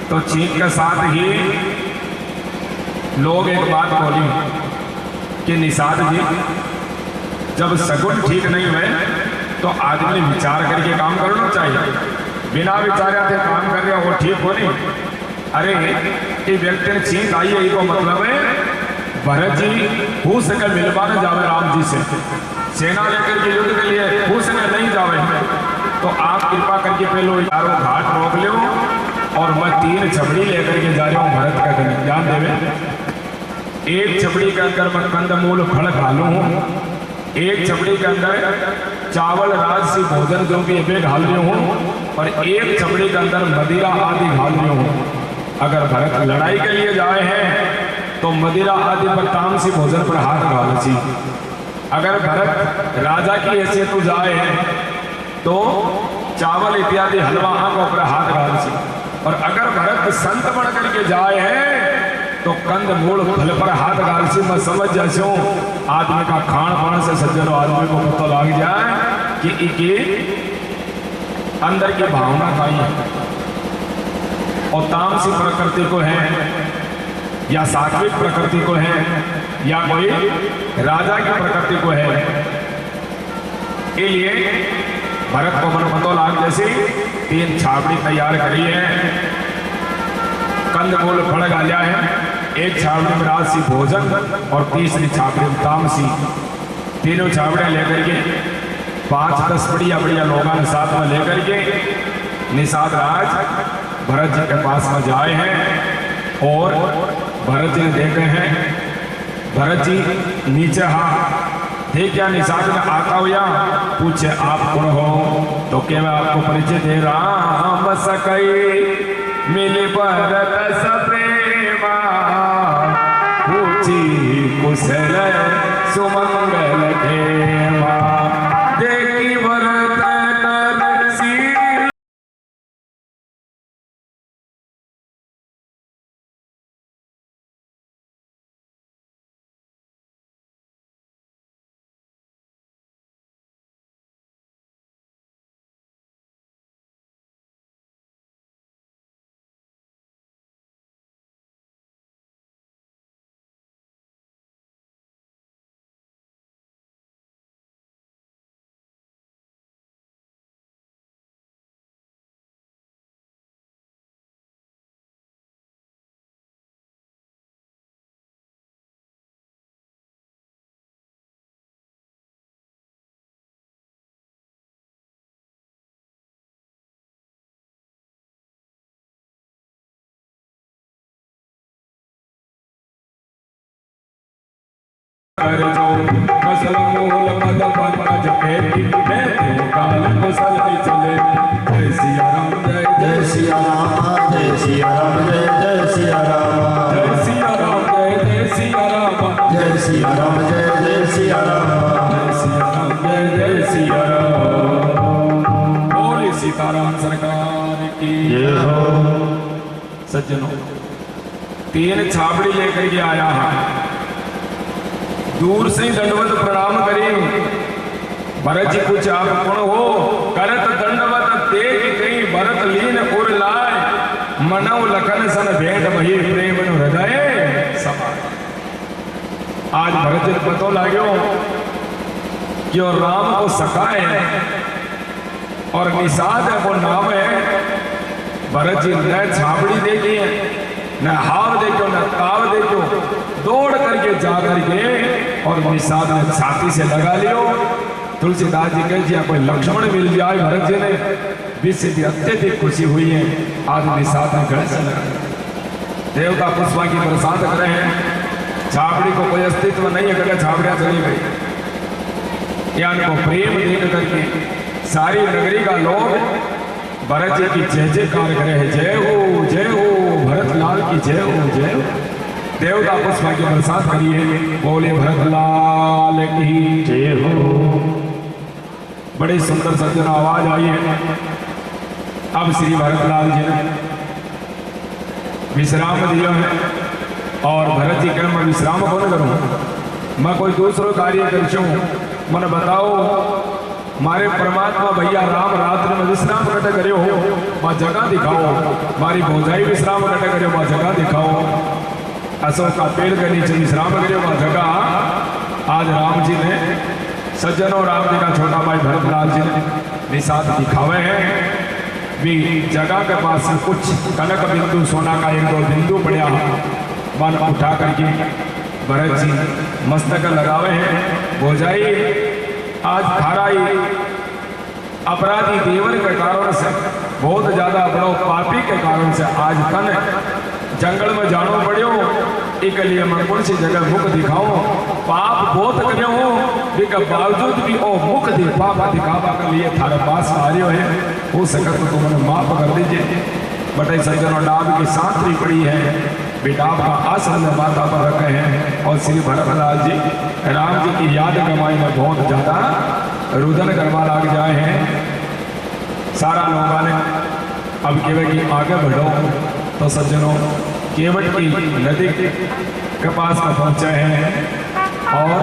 तो चीन के साथ ही लोग एक बात बोली कि निषाद जी, जब सगुन ठीक नहीं हुए तो आदमी विचार करके काम करना चाहिए। बिना विचारे थे काम कर रहे वो ठीक हो नहीं। अरे ये व्यक्ति ने चीन आई है, को मतलब है भरत जी हो सके मिलवाने जावे राम जी से, सेना लेकर के युद्ध के लिए हो सके नहीं जावे, तो आप कृपा करके पहले चारों घाट रोक लो और मैं 3 छबड़ी लेकर के जा रहा हूँ भरत का ज्ञान देवे। एक छबड़ी के अंदर मैं कंदमूल फल घालू हूँ, एक छबड़ी के अंदर चावल राजसी भोजन जो भी है घाल रही हूँ, और एक छबड़ी के अंदर मदिरा आदि घाल रही हूँ। अगर भरत लड़ाई के लिए जाए हैं तो मदिरा आदि पर तामसी भोजन पर हाथ घाल सी। अगर भरत राजा की हैसियत तो जाए हैं तो चावल इत्यादि हलवा आंखों पर हाथ घाल सी। और अगर भरत संत बन करके जाए हैं तो कंद मूल फल पर हाथ घाल सी। मैं समझ जैसे आदमी का खान पान से सज्जनों आदमी को पता लग जाए कि इनके अंदर की भावना का ही है, और तामसी प्रकृति को है या सात्विक प्रकृति को है या कोई राजा की प्रकृति को है। इसलिए भरत को मन पतो लाग जैसे 3 छावड़ी तैयार करी है, कंदमूल फल गालिया है, एक छावड़ी में राजसी भोजन और तीसरी छावड़ी में तामसी। तीनों छावड़ियां लेकर के 5-10 बढ़िया बढ़िया लोगों ने साथ में लेकर के निषाद राज भरत जी के पास में जाए हैं और भरत जी ने देखे हैं। भरत जी नीचे देख क्या निषाद में आता हो या पूछे आप कौन हो, तो क्या मैं आपको परिचय दे राम सकई मिले भरत सप्रेमा, पूछी कुशल सुमंगल खेमा, देखी भरत नरसी। कर जो फसल मूल पद पंकज फेरी, मैं तो काल कुशल चले। जय सिया राम जय जय सिया राम, जय सिया राम जय जय सिया राम, जय सिया राम जय जय सिया राम, जय सिया राम जय जय सिया राम, जय सिया राम जय जय सिया राम। बोले सीताराम सरकार की जय हो। सज्जनों 3 छाबड़ी लेकर के आया है, दूर से दंडवत प्रणाम करी। भरत जी कुछ आप कौन हो, करत दंडवत देख कहीं भरत लीन उर लाए, मनव लखन सन भेंट वही प्रेम हृदय समा। आज भरत जी पतो लागो कि और राम को सखा है और निषाद है वो नाम है। भरत जी न छाबड़ी देखी है, न हाव देखो, न ताव देखो, दौड़ करके जा करके और निषाद ने छाती से लगा लियो। तुलसीदास जी कह दिया कोई लक्ष्मण मिल जाए भरत जी ने, विश्व अत्यधिक खुशी हुई है। आज निषाद ने गले से लगा, देवता पुष्पा की बरसात कर रहे हैं। छाबड़ी को कोई अस्तित्व नहीं है, कभी छाबड़ियां चली गई। या उनको प्रेम देख करके सारी नगरी का लोग भरत जी की जय जयकार करे है, जय हो भरत लाल की जय हो जय हो। देवता पुष्पा की बरसात करी है, बोले भरत लाल की जय हो। बड़ी सुंदर सज्जन आवाज आई है। अब श्री भरत लाल जी ने विश्राम दिया है और भरत जी कह मैं विश्राम कौन करूं, मैं कोई दूसरो कार्य कर मन बताओ। मारे परमात्मा भैया राम रात्रि में विश्राम कटे करियो मां जगह दिखाओ, मारी भौजाई विश्राम कटे करियो मां जगह दिखाओ, अशोक का पेड़ के नीचे विश्राम करियो मां जगह। आज राम जी ने सज्जनों राम जी का छोटा भाई भरतलाल जी ने निशान दिखावे हैं भी जगह के पास से कुछ कनक बिंदु सोना का एक दो बिंदु पड़ा मन उठा करके भरत जी मस्तक लगावे हैं। भौजाई आज थाराई अपराधी देवर के कारण से बहुत ज्यादा बड़ो पापी के कारण से आज तन जंगल में जानो पड़ो, एक लिए मैं कौन सी जगह मुख दिखाऊं, पाप बहुत करो के बावजूद भी ओ मुख दिखावा के लिए थारे पास आ रहे है, हो सके तो तुम माफ कर दीजिए। बटे सज्जनों डाब की सांतरी पड़ी है, बेटाब का आसन में माथा पर रखे हैं और श्री भरतलाल जी राम जी की याद कमाई में बहुत ज्यादा रुदन करवा लग जाए हैं। सारा लोगों ने अब केवट की आगे बढ़ो तो सज्जनों केवट की नदी के पास में पहुंचे हैं और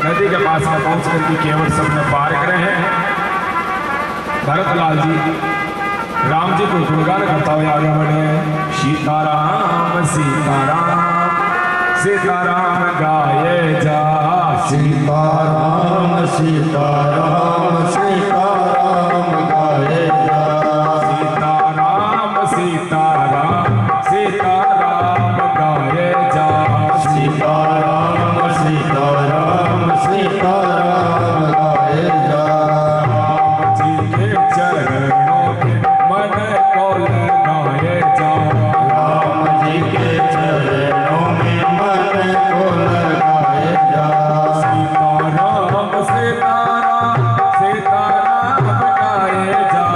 नदी के पास में पहुंच करके केवट सबने पार करे हैं। भरतलाल जी राम जी को गुणगान करता हुए आगे बढ़े। सीताराम सीताराम सीताराम गाये जा, सीताराम सीताराम सीताराम गाये जा, सीताराम सीताराम सीताराम गाये जा, सीताराम सीताराम सीताराम गाये जा। राम जी के चरणों में मन को लगाए जा, राम जी के चरणों में मन को लगाए जा। सीताराम सीताराम सीताराम गाये जा,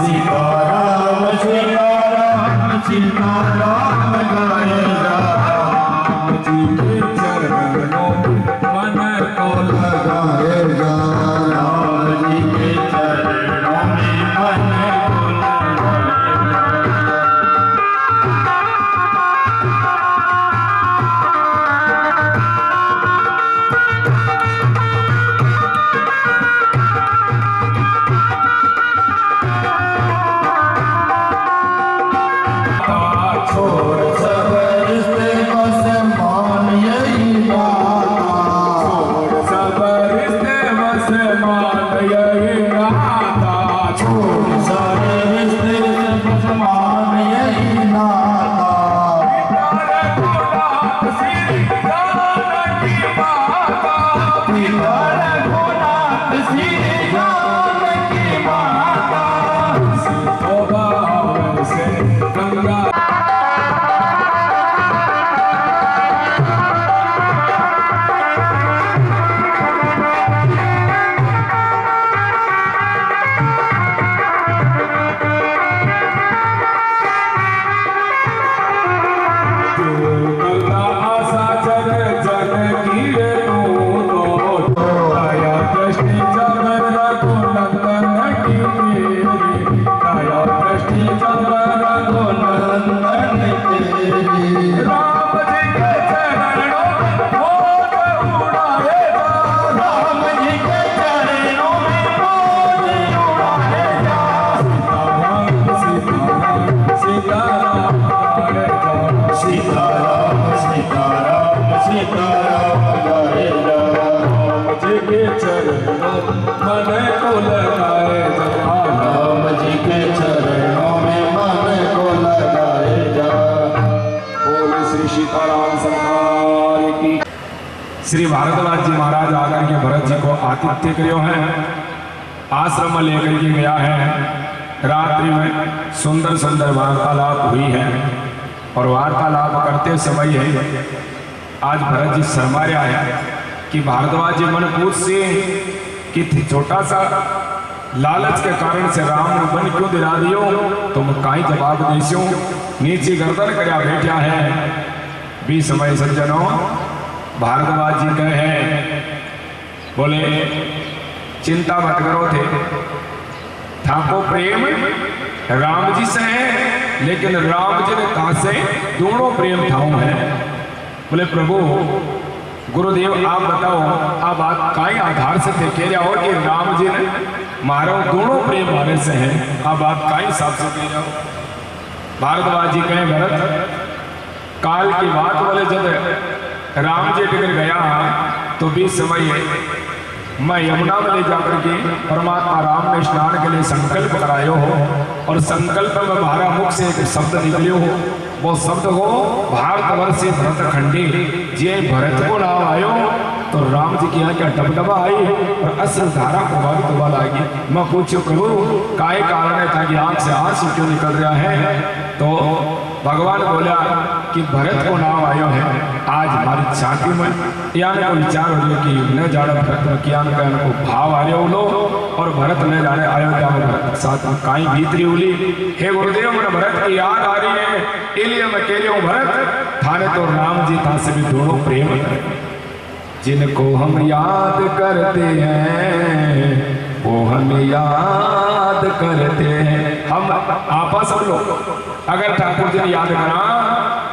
सीताराम सीताराम सीताराम गाये जा। राम जी के चरणों में मन को लगाए जा, राम जी के चरणों में मन को लगाए जा। छोड़ सब रिश्ते बस मान यही नाता, छोड़ सब रिश्ते बस मान यही नाता, छोड़ सारे रिश्ते बस मान यही नाता। पिता रघुनाथ श्री जानकी माता, सीताराम सीताराम सीताराम गाये जा, राम जी के चरणों मन को लगाए जा, राम जी के चरणों में मन को लगाए जा। बोले श्री सीताराम सरकार की। श्री भारद्वाज जी महाराज आकर के भरत जी को आतिथ्य करियो है, आश्रम में लेकर के गया है। रात्रि में सुंदर सुंदर वार्तालाप हुई है और वार्तालाप करते समय है आज भरत जी शर्मा रहा है कि भारद्वाज जी मन पूछ से कि छोटा सा लालच के कारण से राम ने बन क्यों दिला दियो, तुम काई जवाब देसियो, नीचे गर्दन करया बैठा है। भी समय सज्जनों भारद्वाज जी कहे बोले चिंता मत करो थे, थाको प्रेम राम जी से है, लेकिन राम जी ने कहा से दोनों प्रेम ठाऊ है। बोले प्रभु गुरुदेव आप बताओ आप बात काई आधार से थे कह रहा हो कि राम जी ने मारो दोनों प्रेम मारे से हैं, आप बात काई हिसाब से कह रहा हो? भारद्वाज जी कहे भरत काल की बात बोले जब राम जी टिकर गया तो भी समय मैं यमुना में ले जाकर के परमात्मा राम ने स्नान के लिए संकल्प करायो हो और संकल्प में हमारा मुख से एक शब्द निकलियो हो, वो शब्द हो भारतवर्ष से भरत खंडी जे भरत को नाम आयो तो राम जी की यहाँ क्या डबडबा आई और अश्रु धारा प्रभावित हुआ लगी। मैं पूछो करूँ काय कारण है था कि आंख से आंसू क्यों निकल रहा है? तो भगवान बोला कि भरत को नाम आयो है आज हमारी छाती में या को विचार हो कि न जाने भरत में क्या को भाव आ रहे लो और भरत न जाने अयोध्या में भरत साथ में काई भीतरी उली। हे गुरुदेव मैंने भरत की याद आ रही है इसलिए मैं कह रहा हूँ भरत थाने तो राम जी था से भी दोनों प्रेम है। जिनको हम याद करते हैं वो हम याद करते हैं। हम आपा सब लोग अगर ठाकुर जी ने याद करा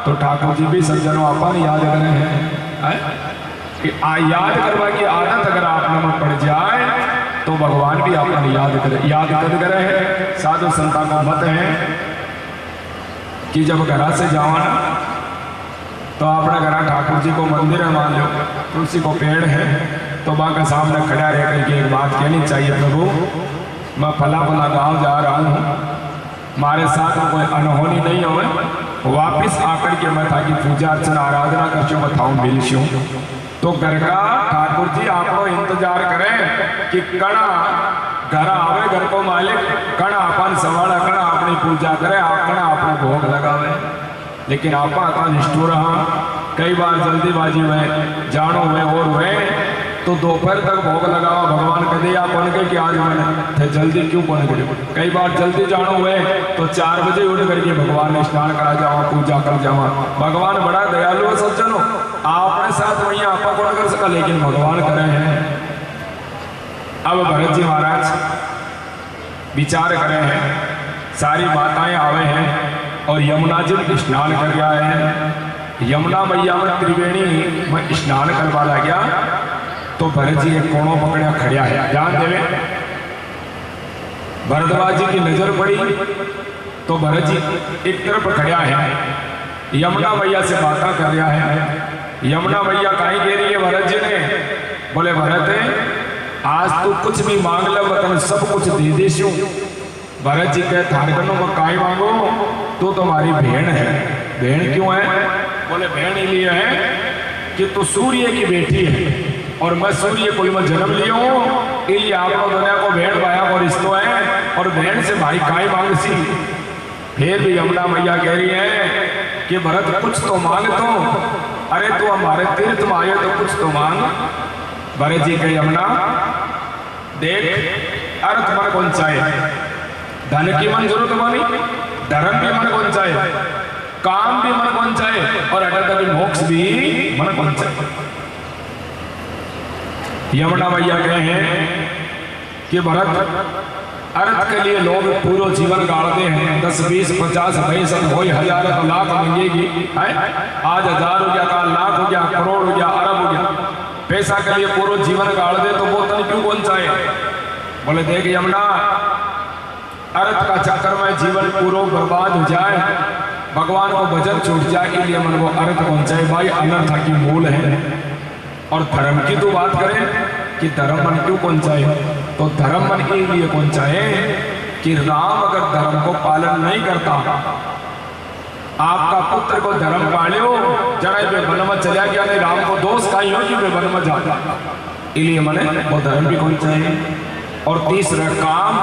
तो ठाकुर जी भी सज्जनों आपा ने याद करे हैं कि याद करवा की आदत अगर आप में पड़ जाए तो भगवान भी आपने याद करे हैं। साधु संता का मत है कि जब घर से जाओ ना तो अपना घर ठाकुर जी को मंदिर है मान लो तुलसी को पेड़ है तो वहाँ के सामने खड़ा रह करके एक बात कहनी चाहिए प्रभु मैं फला फला गाँव जा रहा हूँ हमारे साथ कोई अनहोनी नहीं हो वापिस आकर के मैं ताकि पूजा अर्चना आराधना कर बताऊँ मिलशूँ तो घर का ठाकुर जी आपको इंतजार करें कि कड़ा घर आवे घर को मालिक कड़ा अपन संभाला कड़ा अपनी पूजा करे कड़ा अपना भोग लगावे। लेकिन आपा का निष्ठुर कई बार जल्दीबाजी में जानो हुए और हुए तो दोपहर तक भोग लगावा भगवान कदे आप बन गए कि आज मैंने जल्दी क्यों बन गए। कई बार जल्दी जानो हुए तो 4 बजे उठ करके भगवान ने स्नान करा जावा पूजा कर जावा। भगवान बड़ा दयालु है सज्जनों आपने साथ वही आपा कौन कर सका लेकिन भगवान करे हैं। अब भरत जी महाराज विचार करे हैं सारी माताएं आवे हैं और यमुना जी में स्नान कर गया है। यमुना मैया में त्रिवेणी में स्नान करवा ला गया तो भरत जी एक कोणों पकड़ा खड़ा है। ध्यान देवे भरद्वाज जी की नजर पड़ी तो भरत जी एक तरफ खड़ा है यमुना मैया से बातें कर रहा है। यमुना मैया कहीं कह रही है भरत जी ने बोले भरत आज तू कुछ भी मांग ले मैं तुम्हें सब कुछ दे देशू। भरत जी कहे थारकनों में काई मांगो तो तुम्हारी भेड़ है। भेड़ क्यों है? बोले भेड़ इसलिए है कि तू सूर्य की बेटी है और मैं सूर्य कुल में जन्म लिया हूँ इसलिए आप लोग दुनिया को भेड़ पाया और इसको है और भेड़ से भाई काई मांग सी। फिर भी यमुना मैया कह रही है कि भरत कुछ तो मांग तो अरे तू हमारे तीर्थ में आए तो कुछ तो मांग। भरत जी कहे यमुना देख अर्थ मन कौन चाहे धन की मन जरूरत बनी धर्म भी मन कौन चाहे काम भी मन कौन चाहे और अटल तक मोक्ष भी मन कौन चाहे। यमुना मैया कहे हैं कि भरत अर्थ के लिए लोग पूरा जीवन गाड़ते हैं 10 20 50 पैंसठ हो 1000 लाख मंगेगी आज 1000 हो गया कल लाख हो गया करोड़ हो गया अरब हो गया पैसा के लिए पूरा जीवन गाड़ दे तो वो तन क्यों कौन चाहे। बोले देख यमुना अर्थ का चक्कर में जीवन पूरा बर्बाद हो जाए भगवान को भजन छूट जाए इसलिए मन को अर्थ पहुंचाए भाई अनर्थ की मूल है। और धर्म की तो बात करें कि धर्म मन क्यों पहुंचाए तो धर्म मन के लिए पहुंचाए कि राम अगर धर्म को पालन नहीं करता आपका पुत्र को धर्म पालियो जरा वे वन में चला गया नहीं राम को दोष का ही हो कि वे वन में जाता इसलिए मने वो धर्म भी कौन चाहिए। और तीसरा काम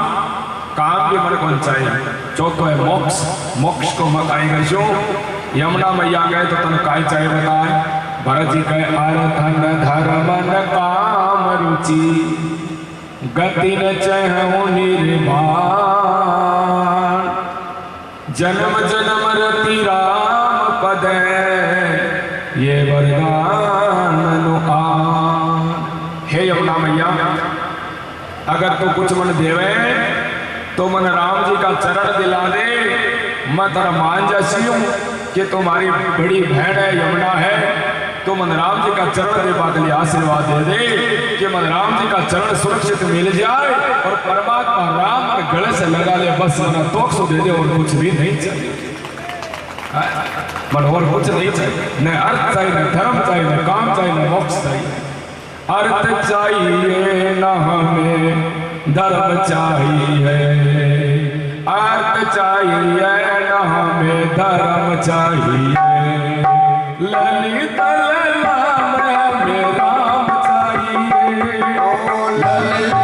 भी मन कौन चाहिए। चौथो है मोक्ष मोक्ष को मत आएगा यमुना मैया गए तो तुम काय चाहिए बताए। भरत जी कहे अर्थ धर्म न काम रुचि गति न चहु निर्माण जन्म जन्म रति राम पद ये वरदान अनुआन। हे यमुना मैया अगर तू कुछ मन देवे तो मन राम जी का चरण दिला दे मैं तेरा मान जैसी हूँ कि तुम्हारी बड़ी बहन है यमुना है तो मनराम जी का चरण देवा के लिए आशीर्वाद दे दे कि मनराम जी का चरण सुरक्षित मिल जाए और परमात्मा राम के गले से लगा ले, बस मना तोक्सो दे दे और कुछ भी नहीं चाहिए। मन और कुछ नहीं चाहिए, न अर्थ चाहिए, न धर्म चाहिए, न काम चाहिए, न मोक्ष चाहिए। अर्थ चाहिए न हमें धर्म चाहिए, अर्थ चाहिए न हमें धर्म चाहिए। ललित लला में राम चाहिए, ललित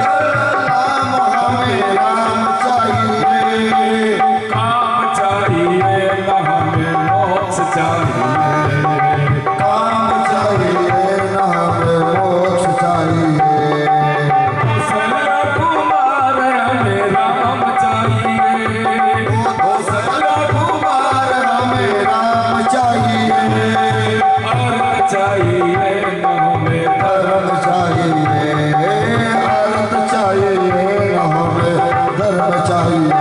राम हमें राम चाहिए। काम चाहिए न हमें मोक्ष चाहिए, काम चाहिए न हमें मोक्ष चाहिए। कौशल्या कुमार हमें राम चाहिए, कौशल्या कुमार हमें राम चाहिए। अर्थ चाहिए न हमें धर्म चाहिए, अर्थ चाहिए हमें धर्म चाहिए।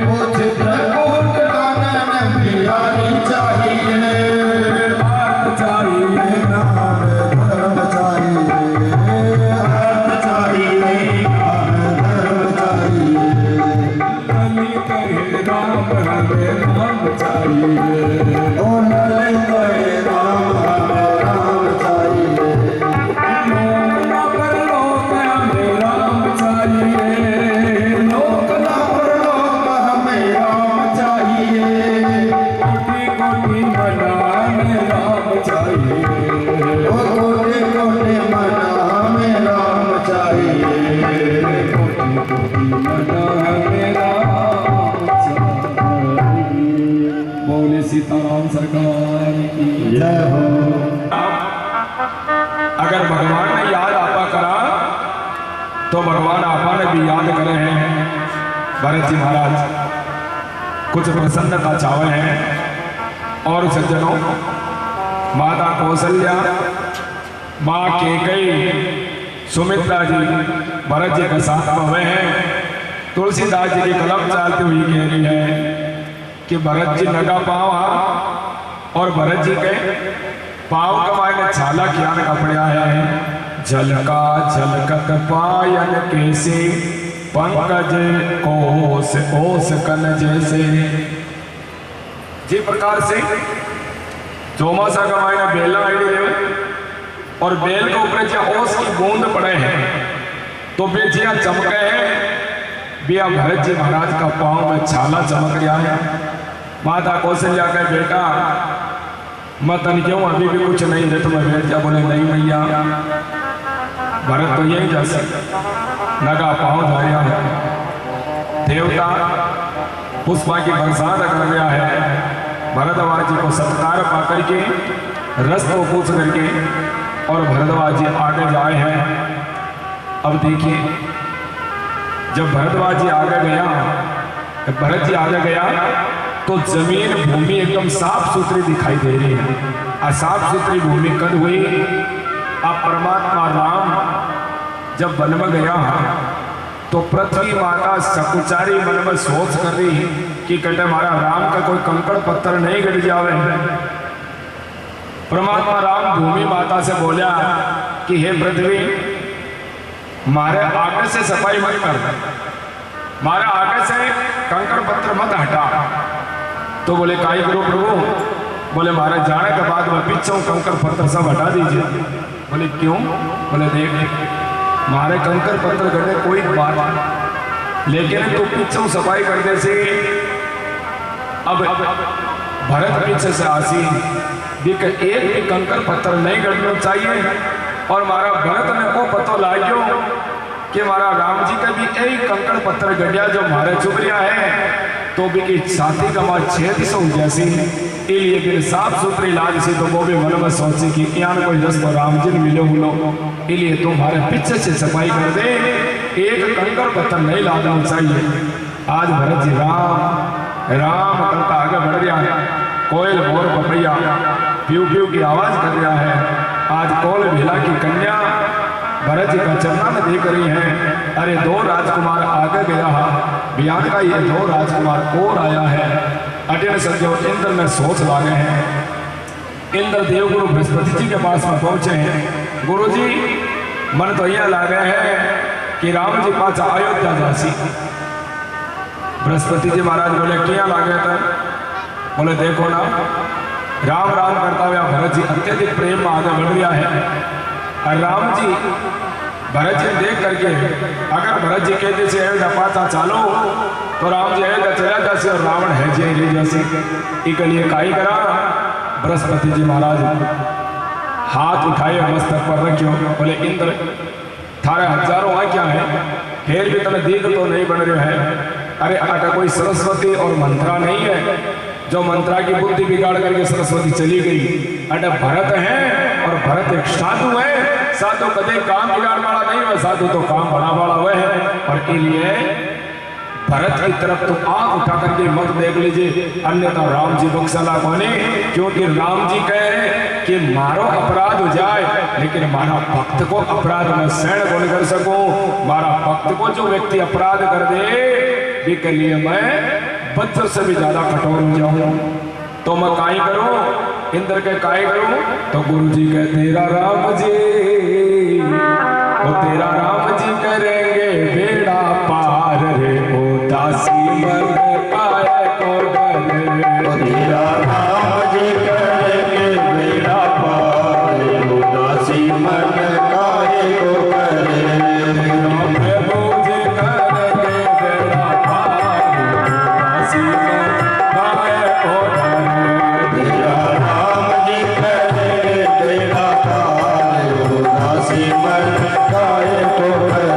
मुझे त्रिकूट कानन बिहारी चाहिए, अर्थ चाहिए न हमें धर्म चाहिए, अर्थ चाहिए हमें धर्म चाहिए। ललित राम हमें राम चाहिए, ओ ललित राम हमें राम चाहिए। लोक परलोक हमें राम चाहिए, लोक लोक परलोक हमें राम चाहिए। कोटि कोटि मना हमें राम चाहिए, ओ कोटि कोटि मना हमें राम चाहिए। मना हमें राम चाहिए। बोले सीताराम सरकार की जय हो। अगर भगवान ने याद आपा करा तो भगवान आपा ने भी याद करे हैं। भरत जी महाराज कुछ प्रसन्नता चावल हैं और सज्जनों, माता कौशल्या, माँ केकई, सुमित्रा जी भरत जी के साथ में हुए हैं। तुलसीदास जी की कलम चालती हुई कह रही है कि भरत जी नगा पावा और भरत जी के पाव कमाए ने छाला कियान कपड़िया है। झलका झलकत पायन कैसे पंकज कोस ओस कन जैसे। जी प्रकार से चौमासा कमाए ने बेला आईडी देवे और बेल के ऊपर जहाँ ओस की बूंद पड़े हैं तो वे जिया चमके हैं, बिया भरत जी महाराज का पांव में छाला चमक गया है। माता कौशल्या के बेटा मतन क्यों अभी भी कुछ नहीं रथ में बैठ जा। बोले नहीं भैया, भरत तो यही जैसे नगा पांव धारिया है। देवता पुष्पा की बरसात कर गया है। भरद्वाज जी को सत्कार पा करके रस को पूछ करके और भरद्वाज जी आगे जाए हैं। अब देखिए, जब भरद्वाज जी आगे गया, भरत जी आगे गया तो जमीन भूमि एकदम साफ सुथरी दिखाई दे रही है। साफ सुथरी भूमि कद हुई। अब परमात्मा राम जब वन में गया तो पृथ्वी माता सकुचारी मन में सोच कर रही कि कटे हमारा राम का कोई कंकड़ पत्थर नहीं गिर जावे। परमात्मा राम भूमि माता से बोला कि हे पृथ्वी, मारे आगे से सफाई मत कर, मारे आगे से कंकड़ पत्थर मत हटा। तो बोले काई करो प्रभु? बोले मारे जाने के बाद मैं पीछे कंकड़ पत्थर सब हटा दीजिए। बोले क्यों? बोले देख, मारे कंकड़ पत्थर करने कोई बात नहीं, लेकिन तू पीछे सफाई करने से अब भरत पीछे से आसी देख एक भी कंकड़ पत्थर नहीं गड़ना चाहिए। और मारा भरत ने को पतो लाग्यो कि मारा राम जी का भी यही कंकड़ पत्थर गढ़िया जो मारे चुकरिया है तो भी की छाती का मार 600 जैसी। इसलिए फिर साफ सुथरी लाज से तो वो भी मन में सोचे कि यहाँ कोई रस्तो राम जी ने मिले हुलो, इसलिए तुम्हारे पीछे से सफाई कर दे, एक कंकड़ पत्थर नहीं लाना चाहिए। आज भरत जी राम राम करता आगे बढ़ गया। कोयल मोर पपैया प्यू प्यू की आवाज कर रहा है। आज कोल भेला की कन्या भरत जी का चरणा में देख रही है। अरे दो राजकुमार आगे गया, बिहार का ये दो राजकुमार और आया है। अटल सज्जो इंद्र में सोच लागे हैं। इंद्र देव गुरु बृहस्पति जी के पास में पहुंचे हैं। गुरु जी मन तो यह लग रहा है कि राम जी पाचा अयोध्या जासी। बृहस्पति जी महाराज बोले क्या लागे था? बोले देखो ना, राम राम करता हुआ भरत जी अत्यधिक प्रेम में आगे बढ़ रहा है। और राम जी भरत जी देख करके अगर भरत जी कहते से अयोध्या पाचा चालो तो राम जी अयोध्या चला जासे और रावण है जी ले जासे। इसके लिए काई करा? बृहस्पति जी महाराज हाथ उठाए मस्तक पर रखियो। बोले इंद्र थारे हजारों आंखें है, फिर भी तने दीख तो नहीं बन रहे है। अरे अटा कोई सरस्वती और मंत्रा नहीं है जो मंत्रा की बुद्धि बिगाड़ करके सरस्वती चली गई। अटा भरत है और भरत एक साधु है। साधु कदे काम बिगाड़ वाला नहीं है, साधु तो काम बना वाला हुआ है। और के लिए भरत की तरफ तो आंख उठा करके मत देख लीजिए, अन्यथा राम जी बख्शला कोने। क्योंकि राम जी कह रहे कि मारो अपराध हो जाए लेकिन मारा भक्त को अपराध में सहन कौन कर सकूं। मारा भक्त को जो व्यक्ति अपराध कर दे के लिए मैं बच्चों से भी ज्यादा कठोर हो जाऊं। तो मैं काई करूं? इंद्र के काई करूं? तो गुरु जी कह तेरा राम जी, वो तेरा राम जी करेंगे बेड़ा पार रे। ओ दासी मन काय को डरे, तेरा राम जी करेंगे बेड़ा पार रे। ओ दासी मन काय को करे। प्रभु जी करेंगे बेड़ा पार रे। ओ दासी मन काय को डरे। तेरा राम जी करेंगे बेड़ा पार रे। ओ दासी मन काय को करे।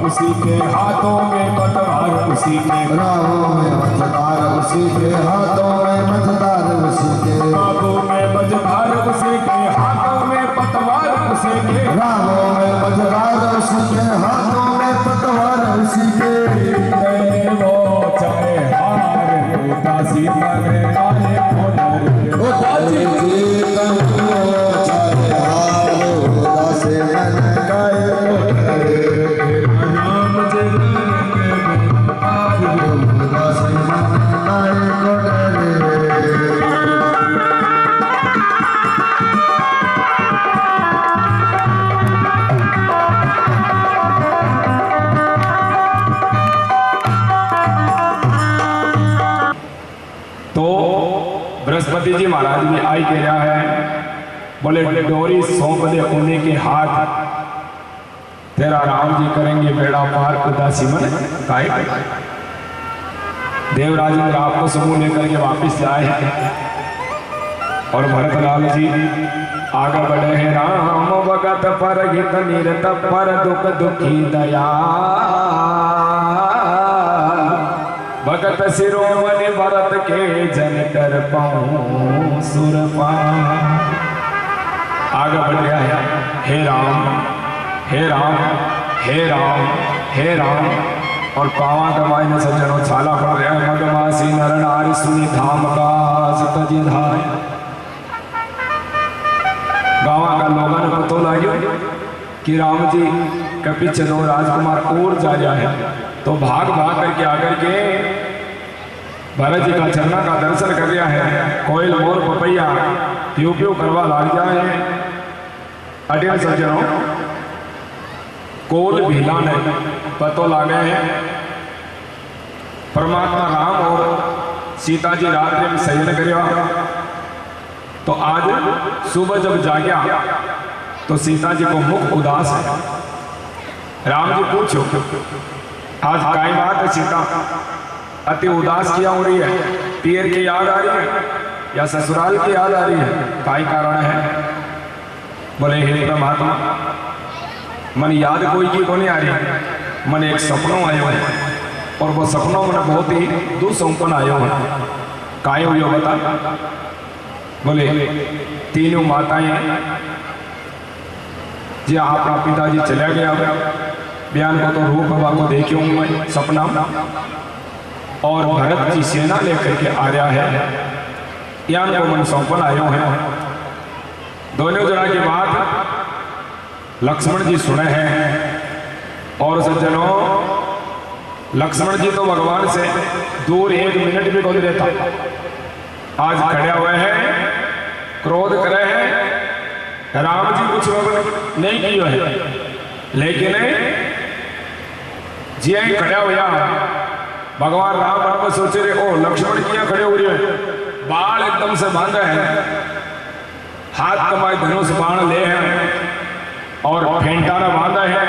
उसी के हाथों में पतवार उसी के राहों में मझधार उसी के हाथों में मझधार उसी के बागों में मझधार उसी के हाथों में पतवार उसी के राहों में मझधार उसी के हाथों में पतवार उसी के वो चाहे हार उदासी मने काहे खोनर उदासी जीवन चाहे हार उदासी मन काहे खोनर राम जी उदासी मन काहे खोनर। बृहस्पति जी महाराज भी आई कह रहा है, बोले डोरी सौंप दे उन्हीं के हाथ, तेरा राम जी करेंगे बेड़ा पार उदासी मन काय। देवराज ने आपको समूह लेकर के वापिस आए हैं। और भरतलाल जी आगे बढ़े हैं। राम भगत पर हित निरत पर दुख दुखी दया, भगत शिरोमणि भरत के जन कर पाऊं सुरपा। आगे बढ़ गया है। हे राम हे राम हे राम हे राम। और पावा कमाई ने सज्जनों छाला पड़ रहा है। मगमासी नर नारी सुनी धाम का सतजी धाय। गाँव का लोगों ने पतो लगे कि राम जी के पीछे दो राजकुमार और जा रहा है, तो भाग भाग करके आकर के भरत जी का चरणा का दर्शन कर रहा है। कोयल मोर पपैया प्यू प्यू करवा लाग जाए। अटिया सज्जनों कोल भीला ने पतो लागे हैं परमात्मा राम और सीता जी रात में शयन करिया। तो आज सुबह जब जागया तो सीता जी को मुख उदास है। राम जी पूछो आज काई बात है सीता, अति उदास किया हो रही है? पीर की याद आ रही है या ससुराल की याद आ रही है? काई कारण है? बोले हे परमात्मा मन याद कोई की को नहीं आ रही, मन एक सपनों आयो है और वो सपनों मन बहुत ही दुसंपन आयो है। काय हुई बता? बोले तीनों माताएं जी आपका पिताजी चला गया बयान को तो रूप बाबा को देखी हूं मैं सपना, और भरत जी सेना लेकर के आ रहा है, यान को मन सौंपन आयो है। दोनों जना की बात लक्ष्मण जी सुने हैं। और सज्जनों लक्ष्मण जी तो भगवान से दूर एक मिनट भी नहीं रहता। आज खड़े हुए हैं, क्रोध करे हैं, राम जी कुछ नहीं किए है, लेकिन जी खड़ा हुआ भगवान राम मन में सोचे रहे ओ लक्ष्मण किया खड़े हो रहे हैं, बाल एकदम से बांधे हैं, हाथ कमाए धनुष बाण ले हैं और फेंटाना बांधा है,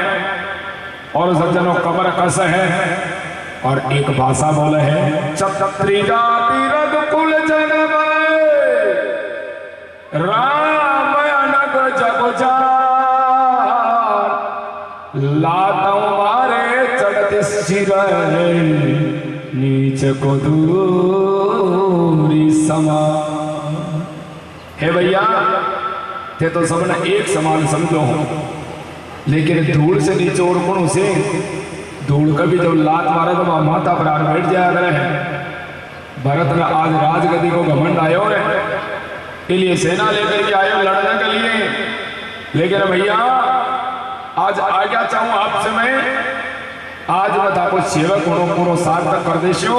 और सज्जनों कमर कस है और एक भाषा बोले है छत्री जाति रघुकुल जन्म राम अनग जग जार, लातों मारे चढ़ते सिर नीच को दूरी समा। हे भैया थे तो सबने एक समान समझो, लेकिन धूल से नीचे और कौन से धूल कभी जब लात मारा तो माता प्राण बैठ जाया करे है। भरत ने आज राजगद्दी को घमंड आयो है, इसलिए सेना लेकर के आयो लड़ने के लिए। लेकिन भैया आज आज्ञा चाहूं आपसे मैं, आज मैं आपको सेवक होनो पूरा सार्थक कर देशो।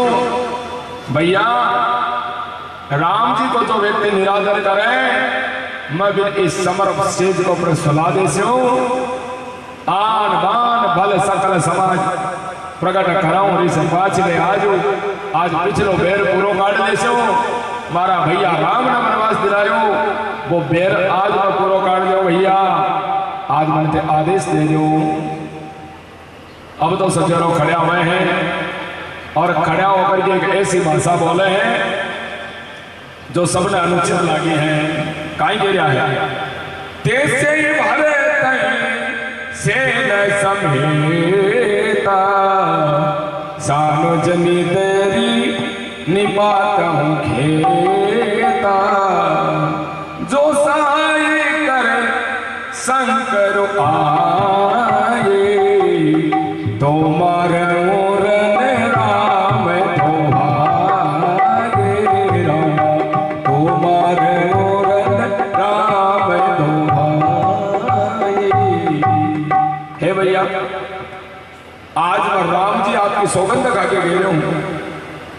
भैया राम जी को जो व्यक्ति निरादर करे मैं भी इस समर स्टेज को पर सुला देशो। आन बान भल सकल समाज प्रकट कराऊं री संपाच ले आज पिछलो बेर पूरो काट देशो। मारा भैया राम ने वनवास दिलायो, वो बेर आज में पूरो काट दो भैया, आज मन ते आदेश दे दो। अब तो सज्जनों खड़े हुए हैं और खड़ा होकर के एक ऐसी भाषा बोले हैं जो सबने अनुचित लागी है। काई कह रहा है तेसे भरे से न समेता सानो जनी तेरी निपात हूँ खेता, जो साए कर शंकर आए तो मारे राम धोहारे राम, तो मारे राम धोहारे। हे भैया आज मैं राम जी आपकी सौगंध खा के गए हूं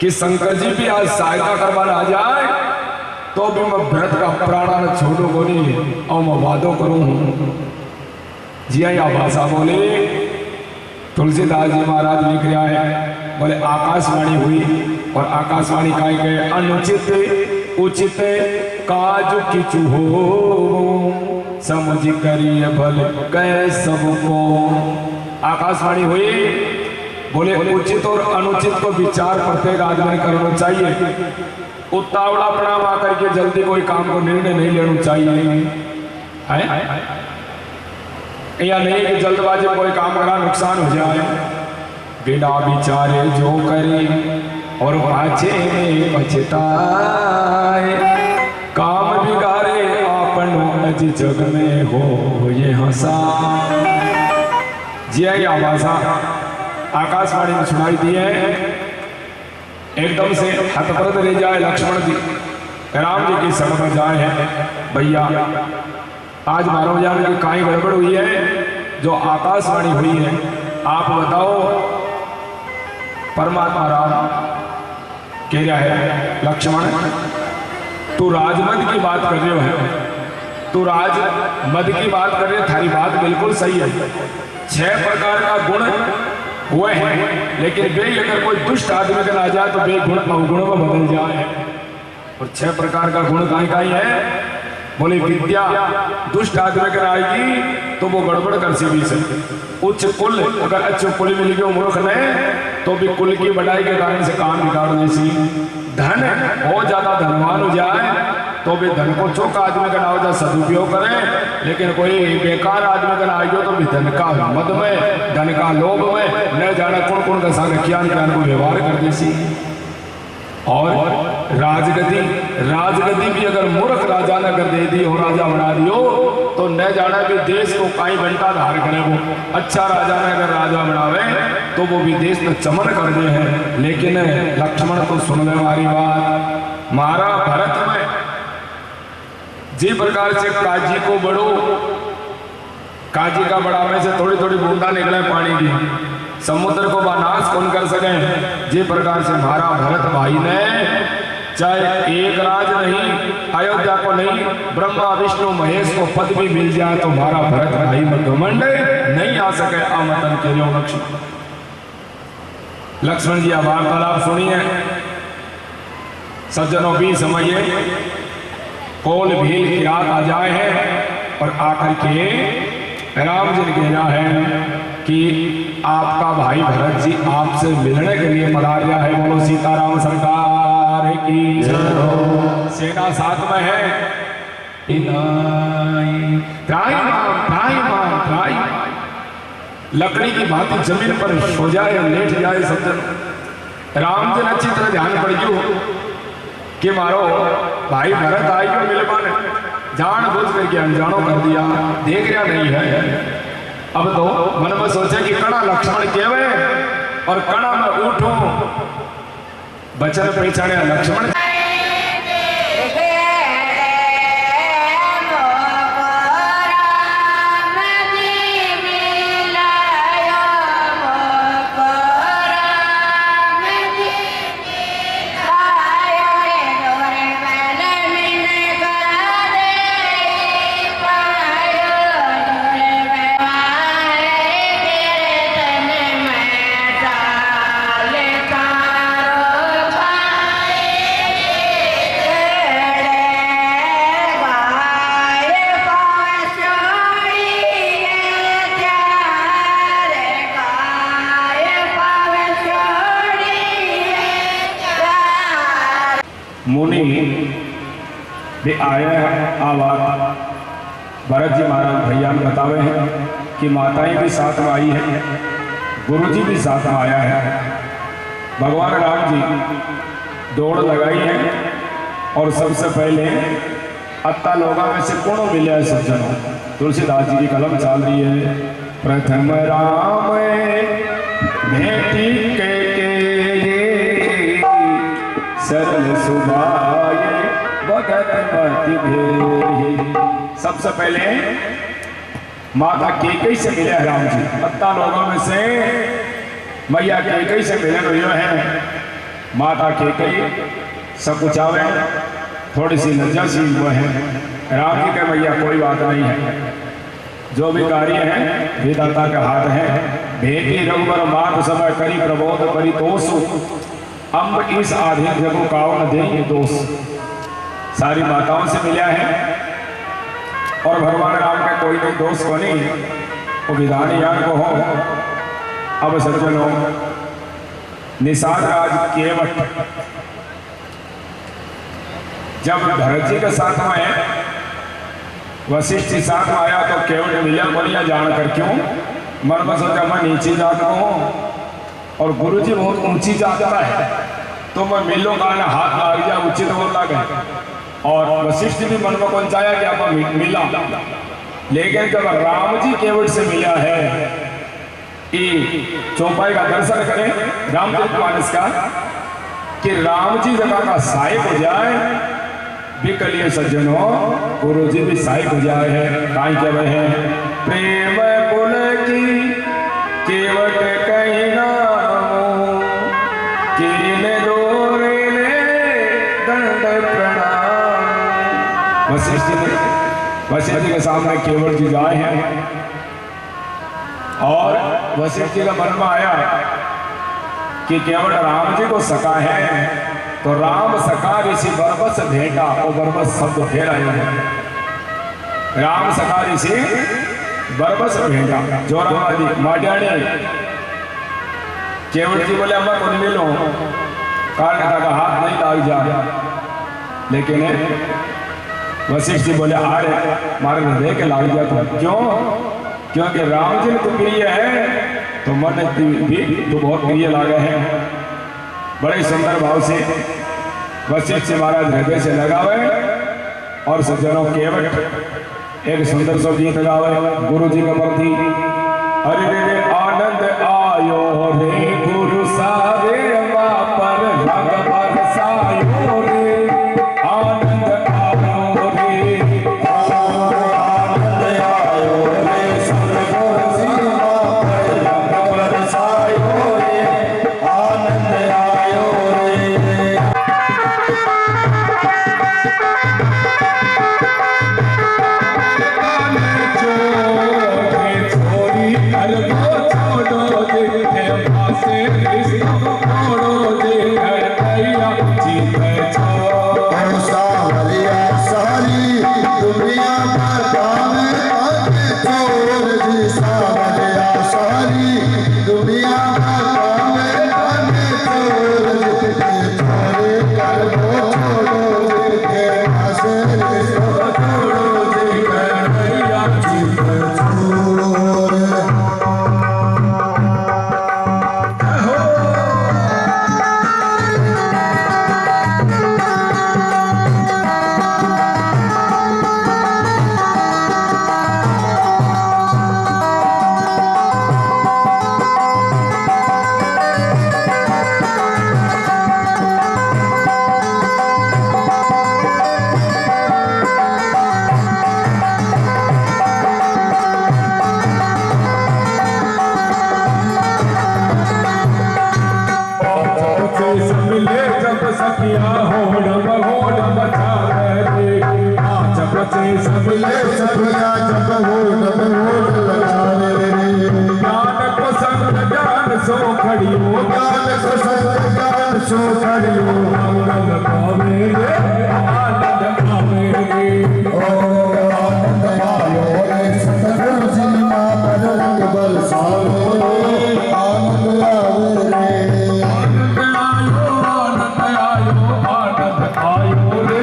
कि शंकर जी भी आज सहायता करवाना आ जाए तो भी मैं भरत का प्राण न छोड़ू को नहीं और मैं वादो करूं। जी हाँ भाषा बोले तुलसीदास जी महाराज लिख रहा है, बोले आकाशवाणी हुई और आकाशवाणी कहा गए अनुचित उचित काज किचु हो समझ करिए भले कह सबको। आकाशवाणी हुई, बोले उचित और अनुचित को विचार प्रत्येक आदमी करना चाहिए। उतावला प्रणाम आकर के जल्दी कोई काम को निर्णय नहीं लेना चाहिए है या नहीं कि जल्दबाजी में कोई काम करा नुकसान हो जाए। बिना विचारे जो करे और पाछे में पछताए, काम बिगाड़े आपनो अज जग में हो ये हंसा। जी आई आवाजा आकाशवाणी में सुनाई दी है। एकदम से हतप्रत रह जाए लक्ष्मण जी, राम जी की शरण में जाए हैं। भैया आज 12 बजे की काई गड़बड़ हुई है जो आकाशवाणी हुई है, आप बताओ। परमात्मा राम कह रहा है लक्ष्मण तू राजमद की बात कर रहे हो है, तू राजमद की बात कर रहे हो, थारी बात बिल्कुल सही है। 6 प्रकार का गुण हुए हैं, लेकिन वे अगर कोई दुष्ट आदमी का आ जाए तो वे गुण अवगुणों में बदल जाए। और 6 प्रकार का गुण काई है? बोले विद्या दुष्ट आदमी का आएगी तो वो गड़बड़ कर सी। उच्च कुल अगर अच्छे कुल मिल गए मूर्ख ने तो भी कुल की बढ़ाई के कारण से काम बिगाड़ देसी। धन बहुत ज्यादा धनवान हो जाए तो भी धन को चौका आदमी का ना सदुपयोग करें, लेकिन कोई बेकार आदमी का ना आएगी तो भी धन का मद में, धन का लोभ में न जाना कौन कौन का साथ ज्ञान ज्ञान को व्यवहार कर देसी। और राजगति भी अगर मूर्ख राजा ने कर दे दी हो, राजा बना दियो तो न जाना भी देश को काई घंटा धार करे। वो अच्छा राजा ने अगर राजा बनावे तो वो भी देश में चमन कर दे हैं। लेकिन लक्ष्मण तो सुन ले हमारी बात। मारा भरत में जी प्रकार से काजी को बड़ो, काजी का बढ़ावे से थोड़ी थोड़ी बूंदा निकले पानी की, समुद्र को नाश कौन कर सके। जिस प्रकार से हमारा भरत भाई ने चाहे एक राज नहीं, अयोध्या को नहीं, ब्रह्मा विष्णु महेश को पद भी मिल जाए तो हमारा भरत भाई में घमंड नहीं आ सके। आमतन के लिए लक्ष्मण जी वार्तालाप सुनिए। सज्जनों भी समझिए, कोल भील की रात आ जाए है और आकर के राम जी ने कहना है कि आपका भाई भरत जी आपसे मिलने के लिए पधारा है। बोलो सीताराम सरकार की जय। सेना साथ में है। लकड़ी की भांति जमीन पर सो जाए, लेट जाए सज्जन। राम जी ने अच्छी तरह ध्यान पड़ गयो कि मारो भाई भरत आई क्यों मिले पाने, जान बुझ करके अनजानो कर दिया, देख रहा नहीं है। अब तो मन में सोचे कि कणा लक्ष्मण केवे और कणा में उठूं, बचन पहचाने लक्ष्मण। मुनि भी आया है आवाज भरत जी महाराज भैया ने बतावे हैं कि माताएं भी साथ में आई है, गुरु जी भी साथ में आया है। भगवान राम जी दौड़ लगाई है और सबसे पहले अत्ता लोगा में से कौन मिले है सज्जनों। तुलसीदास जी की कलम चल रही है। प्रथम राम भेटी के सरल सुभाए भगत मति भेही। सबसे पहले माता केकई से मिले हैं राम जी। अत्ता लोगों में से मैया केकई से मिले हुए हैं। माता केकई सब कुछ आवे, थोड़ी सी लज्जा सी हुए हैं। राम जी के मैया कोई बात नहीं है, जो भी कार्य है विधाता के हाथ है। भेटी रघुबर मात समय करी प्रबोध परितोषु, अम्ब इस आधीन जगो काव न दे दोष। सारी माताओं से मिला है और भगवान राम का कोई नहीं दोष को नहीं, वो विधान यान को हो। अब सज्जनों निषाद राज केवट जब भरत जी के साथ में वशिष्ठ जी साथ में आया तो केवट मिला बोलिया जान कर क्यों मन में सोचा मैं नीचे जाता हूँ और गुरु जी बहुत ऊंची जाता है तो मैं मिलूंगा ना हाथ आ गया उचित बोलना गया और वशिष्ठ जी भी मन में कौन चाया कि आप मिला लेकिन जब राम जी केवट से मिला है कि चौपाई का दर्शन करें रामचरितमानस का कि राम जी जगह का सहायक हो जाए विकलिय सज्जनों गुरु जी भी सहायक हो जाए है काई क्या वह है प्रेम कुल की केवट कहीं नामो किन दोरे ले दंड प्रणाम। वशिष्ठ जी के सामने केवट जी आए हैं और वशिष्ठ जी का मन में आया कि केवल राम जी को सका है तो राम सका ऋषि बरबस भेंटा और बरबस शब्द फेर आए हैं राम सका ऋषि बरबस भेंटा जोराबादी माटियाणी केवट जी बोले अम्मा कौन मिलो कारण का हाथ नहीं लाग जा लेकिन वशिष्ठ जी बोले आ रहे मारे हृदय के लाग जा तो क्यों क्योंकि राम जी तो प्रिय है तो मन भी तो बहुत प्रिय लागे हैं बड़े सुंदर भाव से वशिष्ठ जी महाराज हृदय से लगावे और सज्जनों केवट एक सुंदर सा गीत गावे गुरु जी का प्रति अरे रे आनंद आयो रे गुरु सारे पर रंग बरसायो रे आनंद आयो रे आनंद आयो रे सतगुरु सीमा पर रंग बरसायो रे आनंद आयो रे। आनंद आयो रे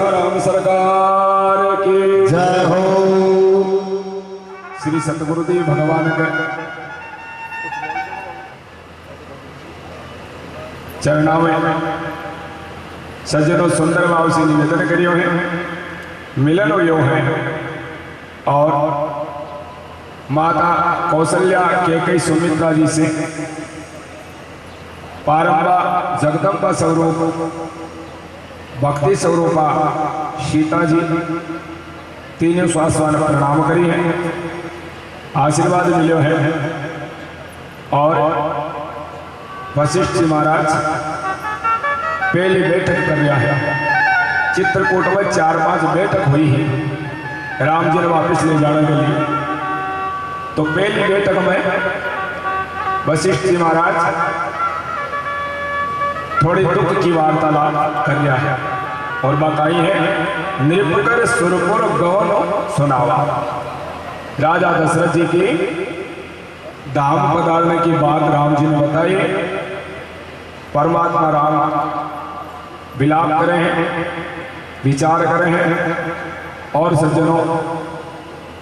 सीताराम सरकार की जय हो। श्री सतगुरुदेव भगवान के चरणों में सज्जनों सुंदर भाव से निवेदन करियो है, मिलन हुयो है और माता कौशल्या कैकेयी सुमित्रा जी से पारंबा जगदम्बा स्वरूप भक्ति स्वरूपा सीता जी तीनों स्वास्थ्यवान प्रणाम करी है, आशीर्वाद मिलो है। और वशिष्ठ जी महाराज पहली बैठक कर रहा है। चित्रकूट में 4-5 बैठक हुई है राम जी ने वापिस ले जाने के लिए। तो पहली बैठक में वशिष्ठ जी महाराज थोड़ी दुख की वार्तालाप कर रहा है और बताई है निरपुकर सुरपुर गौन सुनावा। राजा दशरथ जी की धाम पधारने की बात राम जी ने बताई। परमात्मा राम विलाप करे हैं, विचार करे हैं और सज्जनों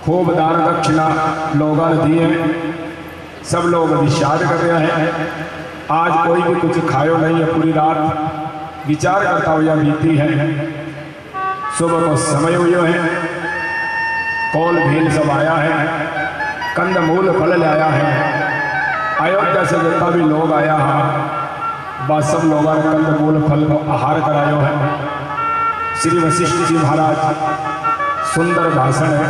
खूब दान दक्षिणा लोगों ने दिए, सब लोग विषाद कर रहे हैं। आज कोई भी कुछ खायो नहीं है, पूरी रात विचार करता हुआ बीती है। सुबह को समय हुए हैं, कौल भील सब आया है, कंद मूल फल लाया है। अयोध्या से जितना भी लोग आया है बस सब लोगों ने कंद मूल फल आहार करायो है। श्री वशिष्ठ जी महाराज सुंदर भाषण है,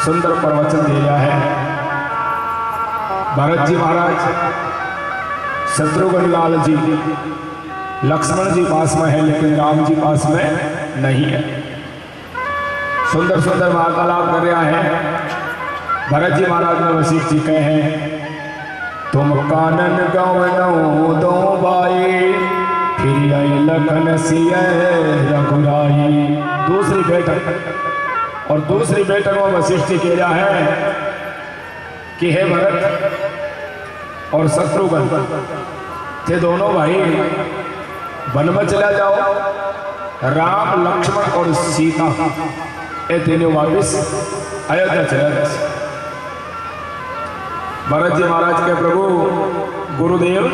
सुंदर प्रवचन दिया है। भरत जी महाराज शत्रुघ्न लाल जी लक्ष्मण जी पास में है लेकिन राम जी पास में नहीं है। सुंदर सुंदर वार्तालाप कर रहा है। भरत जी महाराज ने वशिष्ठ जी कहे हैं तुम कानन गवनो दो भाई फिर आई लखन सिय रघुराई। दूसरी बैठक और दूसरी बैठक में वशिष्ठ जी कह रहा है कि हे भरत और शत्रुघ्न थे दोनों भाई वन में चला जाओ। राम लक्ष्मण और सीता ये तीनों वापिस अयोध्या चला जाए। भरत जी महाराज के प्रभु गुरुदेव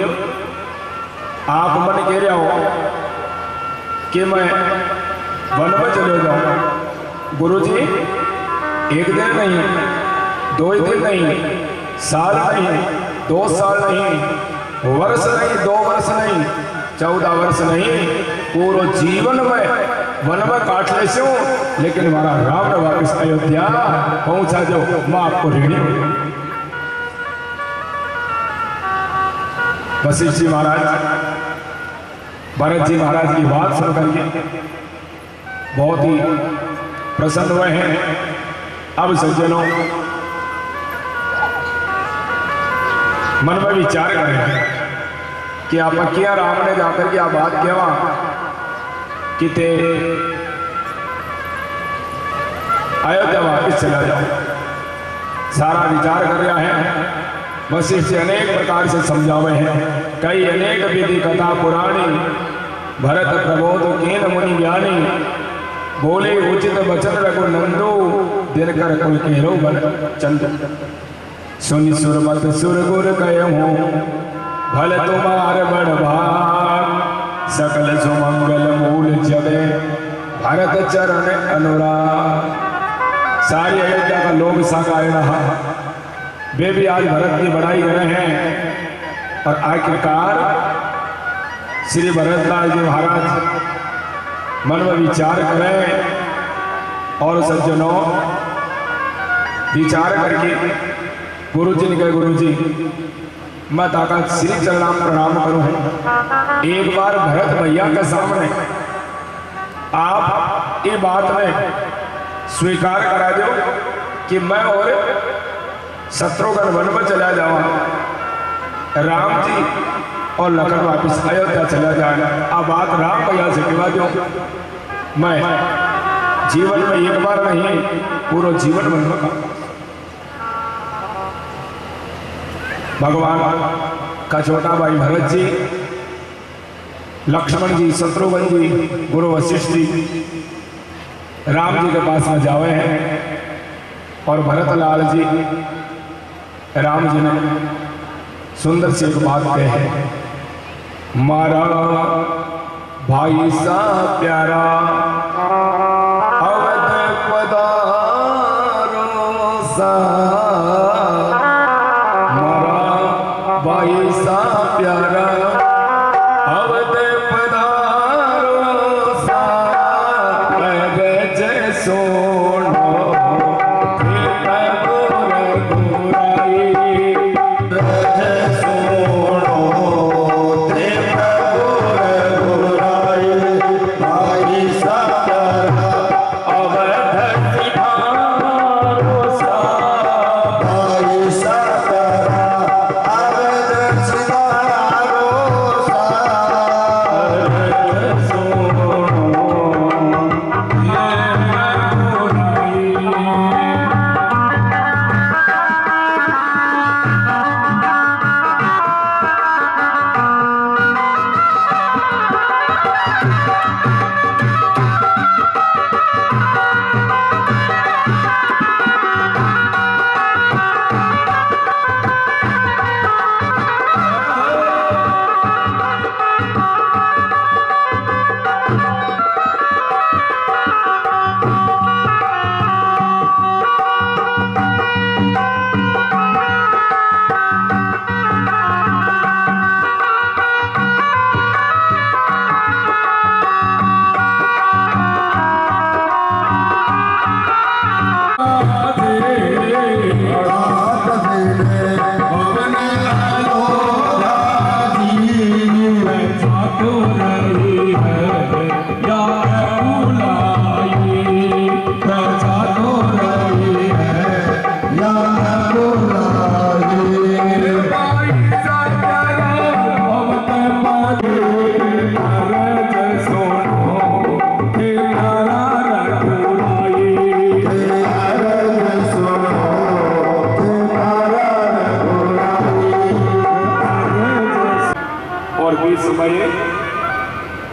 आप मन कह रहे हो कि मैं वन में चले जाऊं। गुरु जी एक दिन नहीं, 2 दिन नहीं, साल नहीं, 2 साल नहीं, वर्ष नहीं, 2 वर्ष नहीं, 14 वर्ष नहीं, पूरा जीवन में वन में काट ले सो, लेकिन हमारा राम ने वापिस अयोध्या पहुंचा जो मैं आपको ऋणी हूं। वशिष्ठ जी महाराज भरत जी महाराज की बात सुन करके बहुत ही प्रसन्न हुए हैं। अब सज्जनों मन में विचार कर रहे हैं कि आप किया राम ने जाकर के आप बात कहवा कि ते अयोध्या वापिस चला जाओ। सारा विचार कर रहा है। वशिष्ठ जी अनेक प्रकार से समझावे हैं, कई अनेक विधि कथा पुराणी भरत प्रबोध केन मुनि ज्ञानी बोले उचित वचन रघुनंदो दिनकर कुल केरो बन चंद सुनि सुरमत सुर गुर कहूँ भल तुम्हार बड़ भाग सकल सुमंगल मूल जबे भरत चरण अनुराग। सारी अयोध्या का लोग सागाए रहा, वे भी आज भरत की बड़ाई कर रहे हैं। और आखिरकार श्री भरतलाल जी महाराज मन में विचार करें और सज्जनों विचार करके गुरु जी ने कहे गुरु जी मैं ताका श्री चरणाम प्रणाम करूं। एक बार भरत भैया के सामने आप ये बात में स्वीकार करा दो कि मैं और शत्रुघ्न वन में चला जाऊं, राम जी और लखन वापिस अयोध्या चला जाए। अब बात राम भैया से कहवा दो, मैं जीवन में एक बार नहीं पूरा जीवन वन में। भगवान का छोटा भाई भरत जी लक्ष्मण जी, शत्रुघ्न जी, गुरु वशिष्ठ जी राम जी के पास में जावे हैं और भरतलाल जी राम जी ने सुंदर सी एक बात कहे, मारा भाई सा प्यारा अवध पधारो सा, मारा भाई सा प्यारा अवध पधारो सा, गज सोनो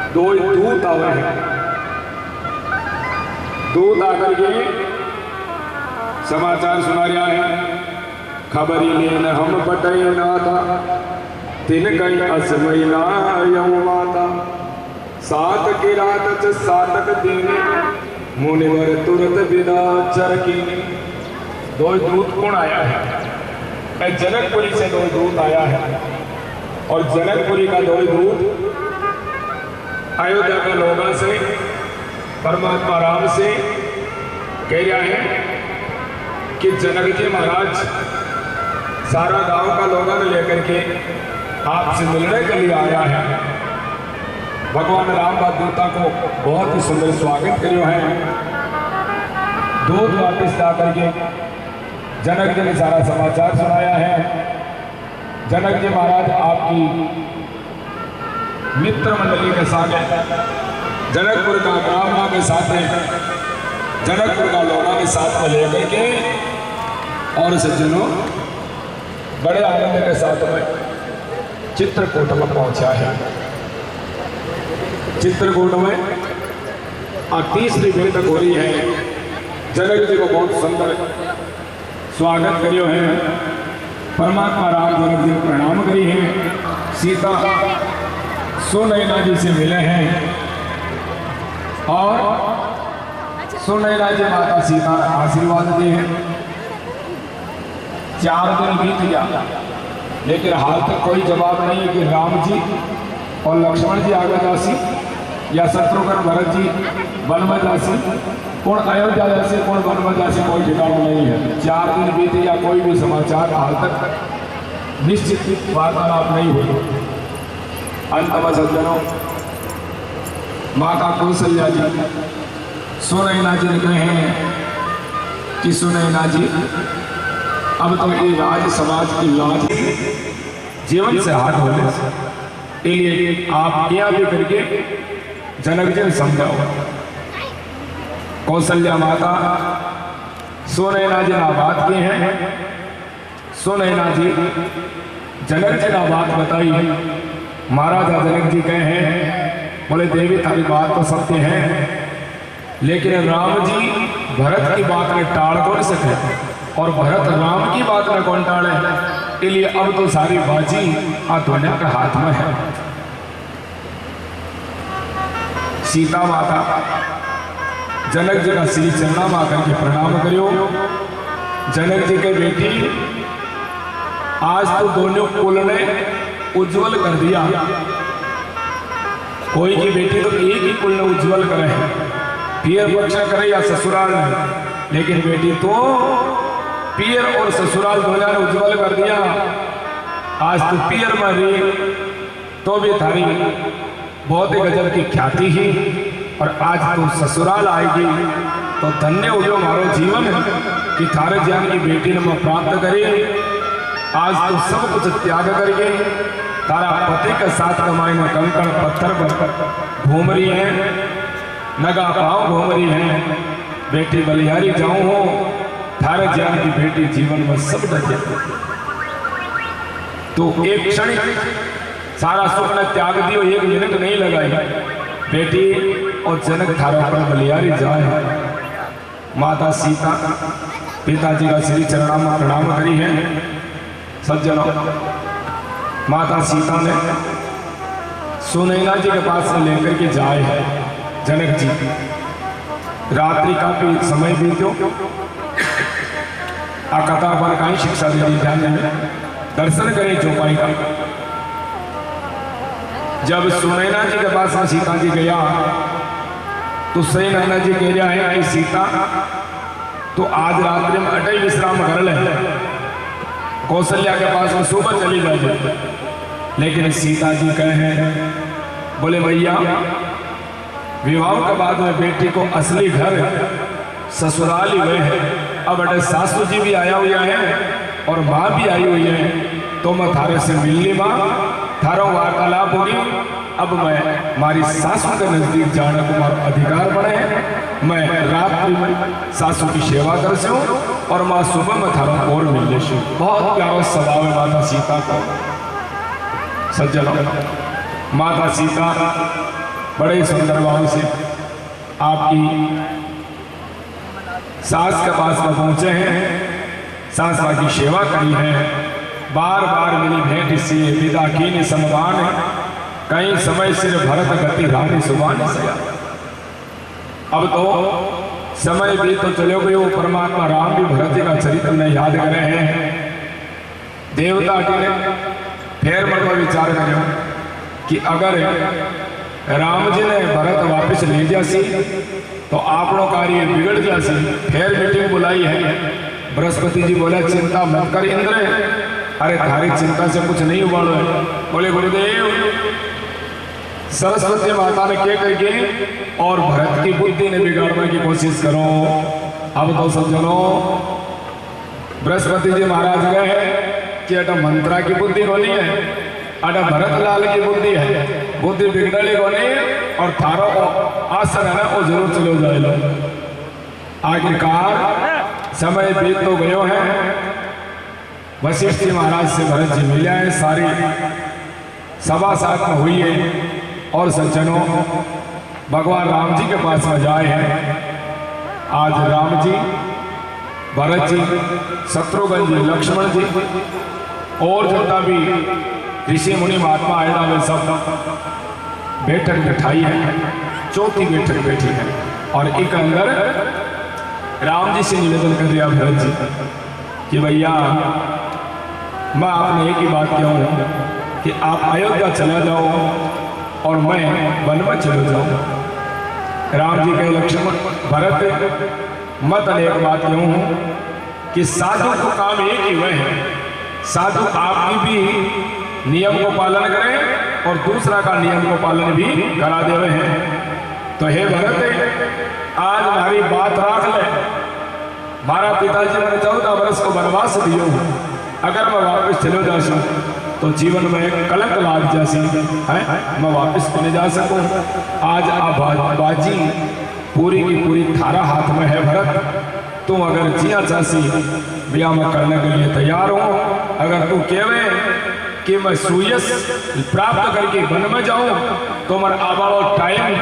दो दूत आवे हैं। दूत आकर के समाचार सुना रहा है, खबरी लेन हम बटई नाथा, तिन कई असमय नायऊ माता, सात की रात च सातक दिन, मुनिवर तुरत बिना चरकीनी। दो दूत कौन आया है? जनकपुरी से दो दूत आया है और जनकपुरी का दो दूत अयोध्या के लोगों से, परमात्मा राम से कह रहा है कि जनक जी महाराज सारा गांव का लोगों ने लेकर के आपसे मिलने के लिए आया है। भगवान राम का दूता को बहुत ही सुंदर स्वागत करियो है। दूत वापिस जाकर के जनक जी ने सारा समाचार सुनाया है। जनक जी महाराज आपकी मित्र मंडली के साथ है, जनकपुर का ब्राह्मणों के साथ है, जनकपुर का लोगों के साथ में लेकर के और सज्जनों बड़े आनंद के साथ में चित्रकूट में पहुंचा है। चित्रकूट में तीसरी बैठक हो रही है। जनक जी को बहुत सुंदर स्वागत करियो है। परमात्मा राम जनक जी को प्रणाम करी है। सीता सुनैना जी से मिले हैं और सुनैना जी माता सीता आशीर्वाद दिए हैं। 4 दिन बीत गया लेकिन हाल तक कोई जवाब नहीं है कि राम जी और लक्ष्मण जी आगे जासी या शत्रुघ्न भरत जी वन में जासी, कौन अयोध्या जासी, कौन वन में जासी, कोई ठिकाना नहीं है। 4 दिन बीते या कोई भी समाचार हाल तक निश्चित वार्तालाप नहीं हुई। अंत में सज्जनों माता कौशल्या जी सुनैना जी ने कहे हैं कि सुनैना जी अब तो ये राज समाज की लाज जीवन से हाथ होने के लिए आप क्या भी करके जनक जी समझाओ। कौशल्या माता सुनैना जी ने बात की है। सुनैना जी जनक जी ने बात बताई। महाराजा जनक जी कहे हैं बोले देवी तारी बात तो सत्य है, लेकिन राम जी भरत की बात में टाल कौन सके और भरत राम की बात में कौन टाले। इसलिए अब तो सारी बाजी आ दोनों के हाथ में है। सीता माता जनक जी का श्री चरणा में आकर के प्रणाम करियो। जनक जी के बेटी आज तो दोनों कुल ने उज्जवल कर दिया। कोई की बेटी तो एक ही कुल ने उज्जवल करे है, पियर पक्ष करे या ससुराल में, लेकिन बेटी तो पियर और ससुराल दोनों ने उज्जवल कर दिया। आज तो पियर में रही तो भी थारी बहुत ही गजब की ख्याति ही, और आज तो ससुराल आएगी तो धन्य हो गयो मारो जीवन कि थारे ज्ञान की बेटी ने मैं प्राप्त करी। आज तो सब कुछ त्याग करके तारा पति के साथ कमाई में कंकड़ पत्थर पर घूम रही है, नगा पाँव घूम रही है। बेटी बलिहारी जाऊं हो, थारे ज्ञान की बेटी जीवन में सब डटे तो एक क्षण सारा सुख ने त्याग दियो, एक मिनट नहीं लगाई। बेटी और जनक थारा पर बलिहारी जाए। माता सीता पिताजी का श्री चरणा में प्रणाम करी है। सज्जनों, माता सीता ने सुनैना जी के पास में लेकर के जाए है जनक जी। रात्रि का भी समय बीत्यो, कथा पर कहीं शिक्षा दे दी ध्यान में दर्शन करें चौपाई का। जब सुनैना जी के पास में सीता जी गया तो सही नैना जी कह रहा है कि सीता तो आज रात्रि में अटई विश्राम कर ले, कौशल्या के पास में सुबह चली जाए। लेकिन सीता जी कहे बोले भैया विवाह के बाद में बेटी को असली घर ससुराल ही गए हैं, अब अटे सासू जी भी आया हुआ है और माँ भी आई हुई है, तो मैं थारे से मिलनी माँ थारो वार्तालाप होगी। अब मैं मारी सासू के नजदीक जाने को मारा अधिकार बने है। मैं रात्रि में सासू की सेवा कर से और माँ सुबह में थारा और मिलने से। बहुत प्यारा स्वभाव है माता सीता का। सज्जनों, माता सीता बड़े सुंदर भाव से आपकी सास के पास में पहुंचे हैं, सास माँ की सेवा करी है। बार बार मिली भेंट से विदा की समवान, कई समय सिर भरत गति रानी सुबान सया। अब तो समय भी तो चलो गयो, परमात्मा राम भी भरत जी का चरित्र में याद करे हैं। देवता के ने फिर मन में विचार करो कि अगर राम जी ने भरत वापस ले जासी तो आपनो कार्य बिगड़ जासी। फिर मीटिंग बुलाई है। बृहस्पति जी बोला चिंता मत कर इंद्र, अरे थारी चिंता से कुछ नहीं हुआ है। बोले गुरुदेव सरस्वती माता ने क्या करके और भरत की बुद्धि ने बिगाड़ने की कोशिश करो। अब तो सज्जनों बृहस्पति जी महाराज गए कि अटा मंत्रा की बुद्धि होनी है, अटा भरत लाल की बुद्धि है, बुद्धि बिगड़ने को नहीं और थारो आसन है ना वो जरूर चलो जाए लो। आखिरकार समय बीत तो गयो है। वशिष्ठ जी महाराज से भरत जी मिले हैं, सारी सभा साथ में हुई है और सज्जनों भगवान राम जी के पास में जाए हैं। आज राम जी, भरत जी, शत्रुघ्न जी, लक्ष्मण जी और जितना भी ऋषि मुनि महात्मा आए वे सब बैठक बैठाई है, चौथी बैठक बैठी है। और एक अंदर राम जी से निवेदन कर दिया भरत जी कि भैया मैं आपने एक ही बात कहूँ कि आप अयोध्या चले जाओ और मैं वन में चले जाऊँ। राम जी कहे लक्ष्मण भरत मत अनेक बात यूँ हूँ कि साधु को काम एक ही वह है, साधु आपकी भी नियम को पालन करें और दूसरा का नियम को पालन भी करा दे रहे हैं। तो हे भरत आज हमारी बात राख ले। मारा पिताजी ने 14 वर्ष को वनवास दियो, अगर मैं वापस चलो जाऊँ तो जीवन में कलंक लाग जासी है, मैं वापस नहीं जा सकूं। आज बाजी पूरी की पूरी थारा हाथ में है भरत। तू अगर जिया चासी ब्याह में करने के लिए तैयार हो, अगर तू कहवे कि मैं सुयस प्राप्त करके वन में जाऊं तो मन आवाड़ो टाइम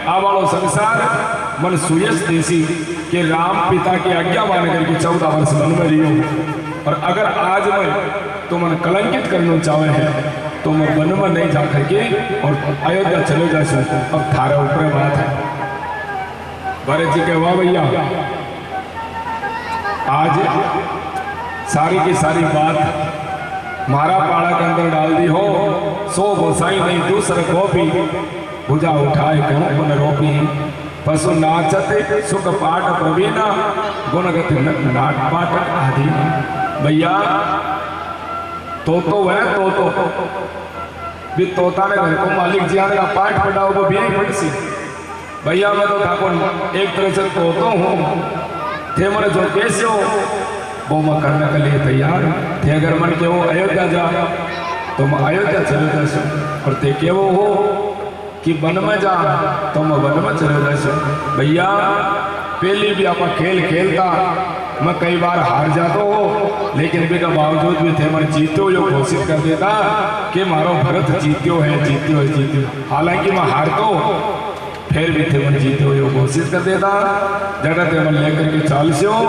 आवाड़ो संसार मन सुयस देसी कि राम पिता की आज्ञा मान करके 14 वर्ष वन में रही। और अगर आज मैं तो मन कलंकित करना चाहे है तो मैं वन में नहीं जा करके और अयोध्या चले जा सकूं। अब थारा ऊपर बात है। भरत जी के वाह भैया, आज सारी की सारी बात मारा पाड़ा के अंदर डाल दी हो। 100 गोसाई नहीं दूसरे गोपी भुजा उठाए कहूँ पुन रोपी। पशु नाचत सुख पाठ प्रवीणा गुणगत नाट पाठ आदि। भैया तो है तो भी तोता ने घर को मालिक जी आने का पाठ पढ़ाओ वो भी नहीं पढ़ सी। भैया मैं तो ठाकुर एक तरह से तोतो हूँ थे मन जो कैसे हो वो मैं करने के लिए तैयार थे। अगर मन के वो अयोध्या जा तो मैं अयोध्या चले जा सकूं। और थे के वो हो कि वन में जा तो मैं वन में चले जा सकूं। भैया पहले भी आप खेल खेलता मैं कई बार हार जाता हो लेकिन इसके बावजूद भी थे मैं जीतो यो घोषित कर देता कि मारो भरत जीत्यो है। हालांकि मैं हारतो फिर भी थे मन जीते हुए घोषित कर देता। जगह थे मन लेकर के चाल से हो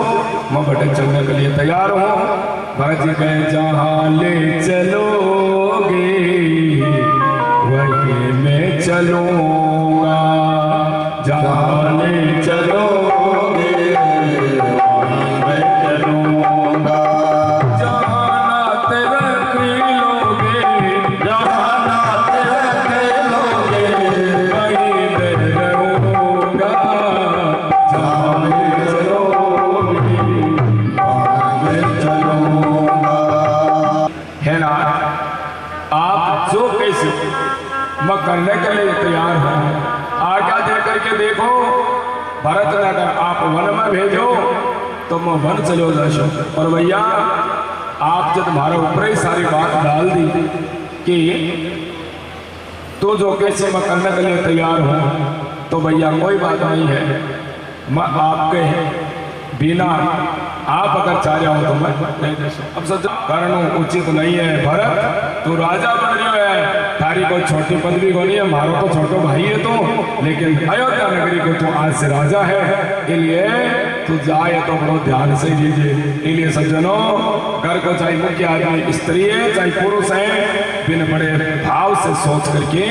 मैं भटक चलने के लिए तैयार हूँ। भरत जी कहे जहाँ ले चलोगे वहीं मैं चलूँगा। जहाँ ले चलोगे वहीं मैं चलूँगा। जहाँ नात रख लोगे जहाँ नात रख लोगे वहीं मैं रहूँगा। जहाँ ले चलोगे वहीं मैं चलूँगा। है ना, आप जो कैसे मैं करने के लिए तैयार हूँ। आज्ञा दे करके देखो भरत ने अगर आप वन में भेजो तो मैं वन चलो जाशो। और भैया आप जब तुम्हारे ऊपर ही सारी बात डाल दी कि तो जो कैसे मैं करने के लिए तैयार हूँ तो भैया कोई बात नहीं है। मैं आपके बिना आप अगर चाह रहे हो तो मैं नहीं दे सकता। अब सच करना उचित नहीं है। भरत तू राजा बन रही है थारी को छोटी पदवी को नहीं है। मारो तो छोटो भाई है तो लेकिन अयोध्या नगरी को तू आज से राजा है। इसलिए तू जाए तो बड़ो ध्यान से लीजिए। इसलिए सज्जनों घर को चाहे मुख्य आदमी स्त्री है चाहे पुरुष है बिन बड़े भाव से सोच करके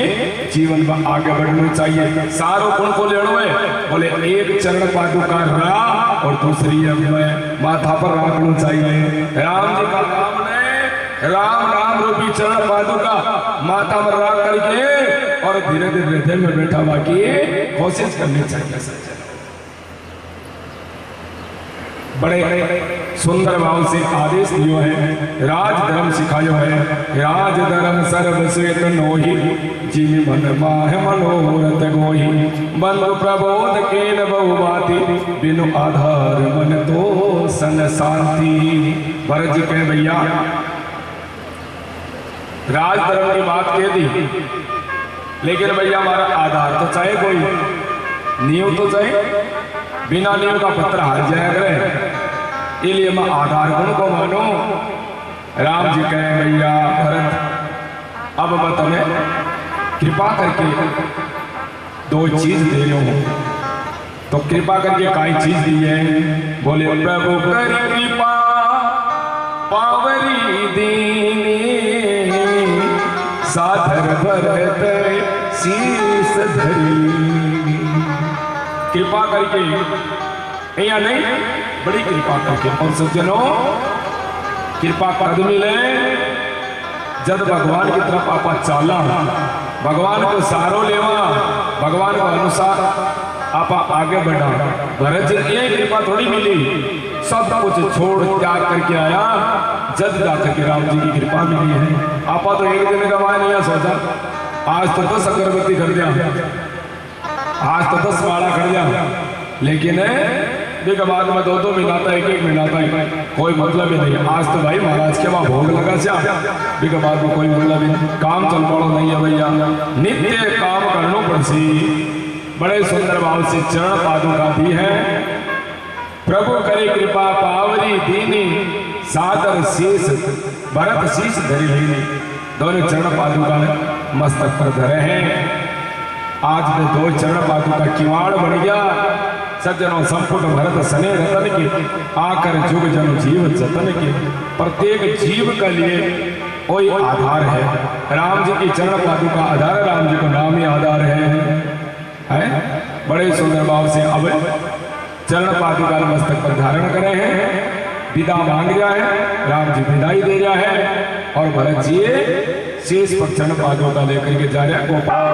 जीवन में आगे बढ़ना चाहिए। सारों गुण को लेना है। बोले एक चरण पादुका राम और दूसरी माथा पर रखना चाहिए। राम जी का काम ने राम नाम रूपी चरण पादुका माथा पर रख करके और धीरे धीरे हृदय में बैठा बाकी कोशिश करनी चाहिए। बड़े सुंदर भाव से आदेश दियो है। राज धर्म सिखायो है। राज धर्म सर्व श्वेत नोहि जिमि मन माह मनोरथ गोहि। बंधु प्रबोध केन बहु बाती बिनु आधार मन तो सन शांति। भरत जी कहे भैया राज धर्म की बात कह दी लेकिन भैया हमारा आधार तो चाहे कोई नींव तो चाहे। बिना नींव का पत्थर हार जाया करे। इसलिए मैं आधार गुण को मानो। राम जी कहे भैया भरत अब मैं तुम्हें कृपा करके 2 चीज दे रहा हूं। तो कृपा करके काई चीज दी है। बोले प्रभु कर कृपा पावरी दीनी साधर भरत शीस धरी। कृपा करके या नहीं बड़ी कृपा करके। और सज्जनों कृपा कद मिले जब भगवान की तरफ आपा चाला भगवान को सारो लेवा भगवान को अनुसार आप आगे बढ़ा। भरत जी ये कृपा थोड़ी मिली सब कुछ छोड़ त्याग करके आया जब जाकर के राम जी की कृपा मिली है। आपा तो एक दिन गवाया नहीं सोचा आज तो 10 अगरबत्ती कर दिया आज तो 10 माला कर दिया लेकिन देखो बाद में 2-2 मिलाता है 1-1 मिलाता है कोई मतलब ही नहीं। आज तो भाई महाराज के वहां भोग लगा देखो बाद में कोई मतलब ही नहीं। काम चल पड़ो नहीं है भैया नित्य काम करना पड़सी। बड़े सुंदर भाव से चरण पादुका दी है। प्रभु करे कृपा पावरी दीनी सादर शीस भरत शीस धरी लेनी। दोनों चरण पादुका मस्तक पर धरे हैं। आज में दो चरण पादुका किवाड़ बन गया। सज्जनों संपुट भरत सने रतन के आकर जुग जन जीव जतन के। प्रत्येक जीव के लिए कोई आधार है। राम जी की चरण पादुका आधार, राम जी का नाम ही आधार है? बड़े सुंदर भाव से अब चरण पादुका मस्तक पर धारण करे हैं। विदा मांग रहा है, राम जी विदाई दे रहा है और भरत जी शेष पर चरण पादुका लेकर के जा रहे हैं। गोपाल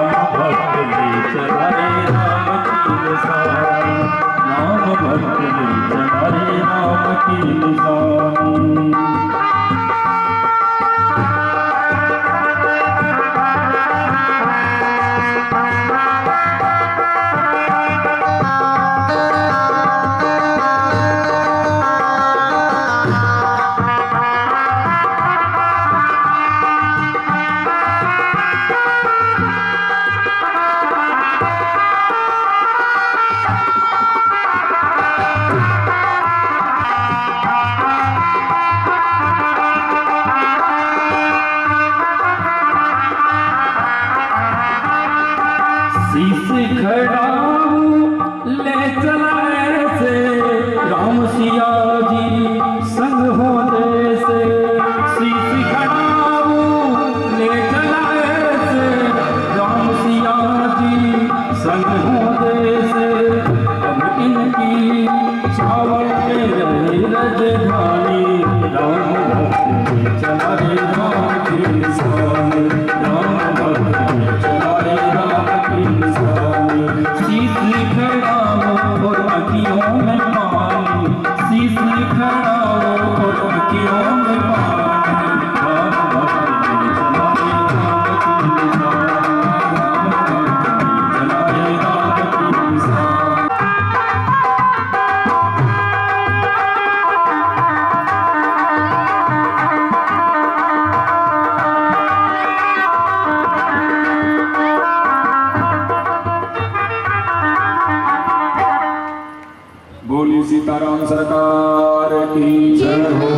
सीताराम सरकार की जय हो।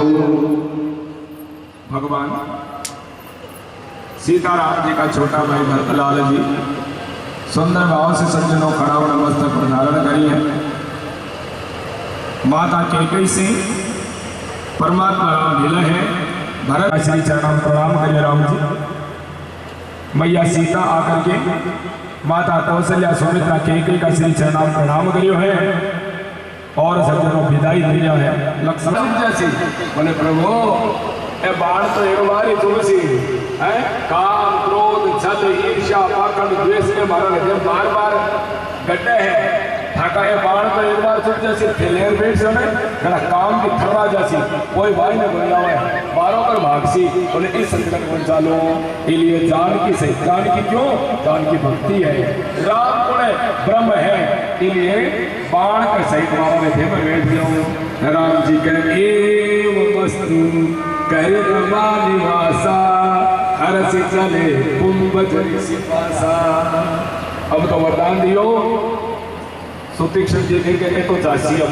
भगवान सीताराम जी का छोटा भाई भरतलाल जी सुंदर भाव से सज्जनों खड़ा मस्तक पर धारण करी है। माता कैकेयी से परमात्मा राम मिला है। भरत श्री चरण प्रणाम करिए राम जी। मैया सीता आकर के माता कौशल्या सुमित्रा कैकेयी का श्री चरण प्रणाम करियो है और सज्जनों विदाई दे रहा है। लक्ष्मण जैसी बोले प्रभु ए बाण तो एक बार ही तुलसी है। काम क्रोध छल ईर्ष्या पाखंड द्वेष के मारा लगे बार बार गड्ढे है। ठाका ये बाण तो एक बार चुप जैसी थेलेर बैठ समय कड़ा काम की थर्रा जैसी कोई भाई ने बोला है बारों कर भागसी बोले इस संकट में चालो इसलिए जान की सही जान की क्यों जान की भक्ति है। राम गुण ब्रह्म है इसलिए बाण का सहित मारा में थे मैं बैठ जाऊं। राम जी कह एव वस्तु कर रमा निवासा हर से चले कुंभ सिपासा। अब तो वरदान दियो सुतीक्षण जी के तो चासी अब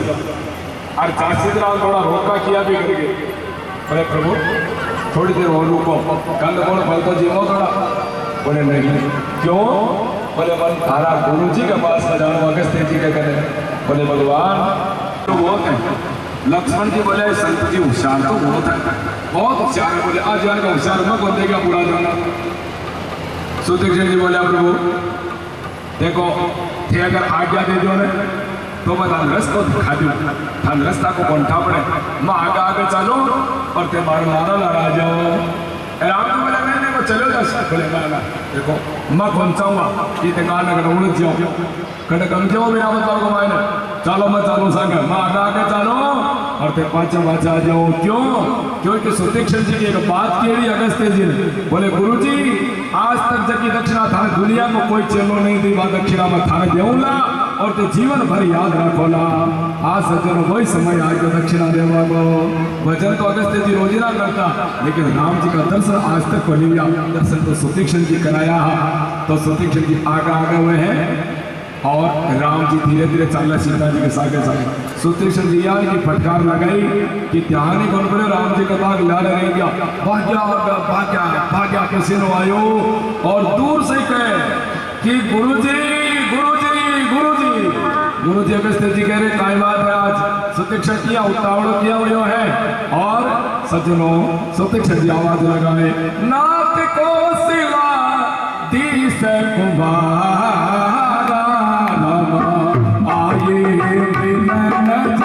और चासी तरह थोड़ा रोका किया भी करके बोले प्रभु थोड़ी देर और रुको कंद कौन फलता जीवो थोड़ा। बोले नहीं क्यों? बोले मन थारा गुरु जी के पास न जानो अगस्त्य जी के करे। बोले भगवान तो बहुत है। लक्ष्मण जी बोले संत जी होशियार तो बहुत होशियार है। बोले आज यार का होशियार मैं कौन देगा बुरा जाना। सुतीक्षण जी बोले प्रभु देखो थे अगर आज्ञा दे दो ने तो मैं थान रस्तो दिखा दूं। थान रास्ता को कौंठा पड़े मैं आगे आगे चलो और ते मारो नारा लड़ा जाओ। राम जी बोले नहीं वो चलो जा। बोले ना देखो मैं पहुंचाऊंगा कि ते कान अगर उड़ जाओ कड़े कम जाओ बिना बताओ को मायने चलो मैं चालू संग मैं आगे आगे चलो और ते पाचा पाचा जाओ। क्यों? क्योंकि सुतीक्षण जी की एक बात कही अगस्त्य जी ने। बोले गुरु जी आज तक जब की दक्षिणा थाने दुनिया को कोई चेलो नहीं दी बात दक्षिणा में थाने देऊंगा और ते जीवन भर याद रखोला। आज सज्जनों वही समय आज को दक्षिणा देवा को वचन तो अगस्त्य जी रोजी ना करता लेकिन राम जी का दर्शन आज तक को लिया। दर्शन तो सुतीक्षण जी कराया तो सुतीक्षण जी आगे आगे हुए हैं और राम जी धीरे धीरे चल सीता जी के सागे सागे सुतीक्षण जी की फटकार लगाई कि ध्यान ही कौन पड़े राम जी का बाग लाल रह गया भाग्या भाग्या भाग्या किसी ने आयो और दूर से कहे कि गुरुजी गुरुजी गुरुजी गुरुजी अगस्त जी कह रहे काय बात है आज सुतीक्षण किया उतावड़ किया हुआ है और सज्जनों सुतीक्षण जी आवाज लगाए नाथ को सिला दी से कुमारा आए मिलन जगन्नाथ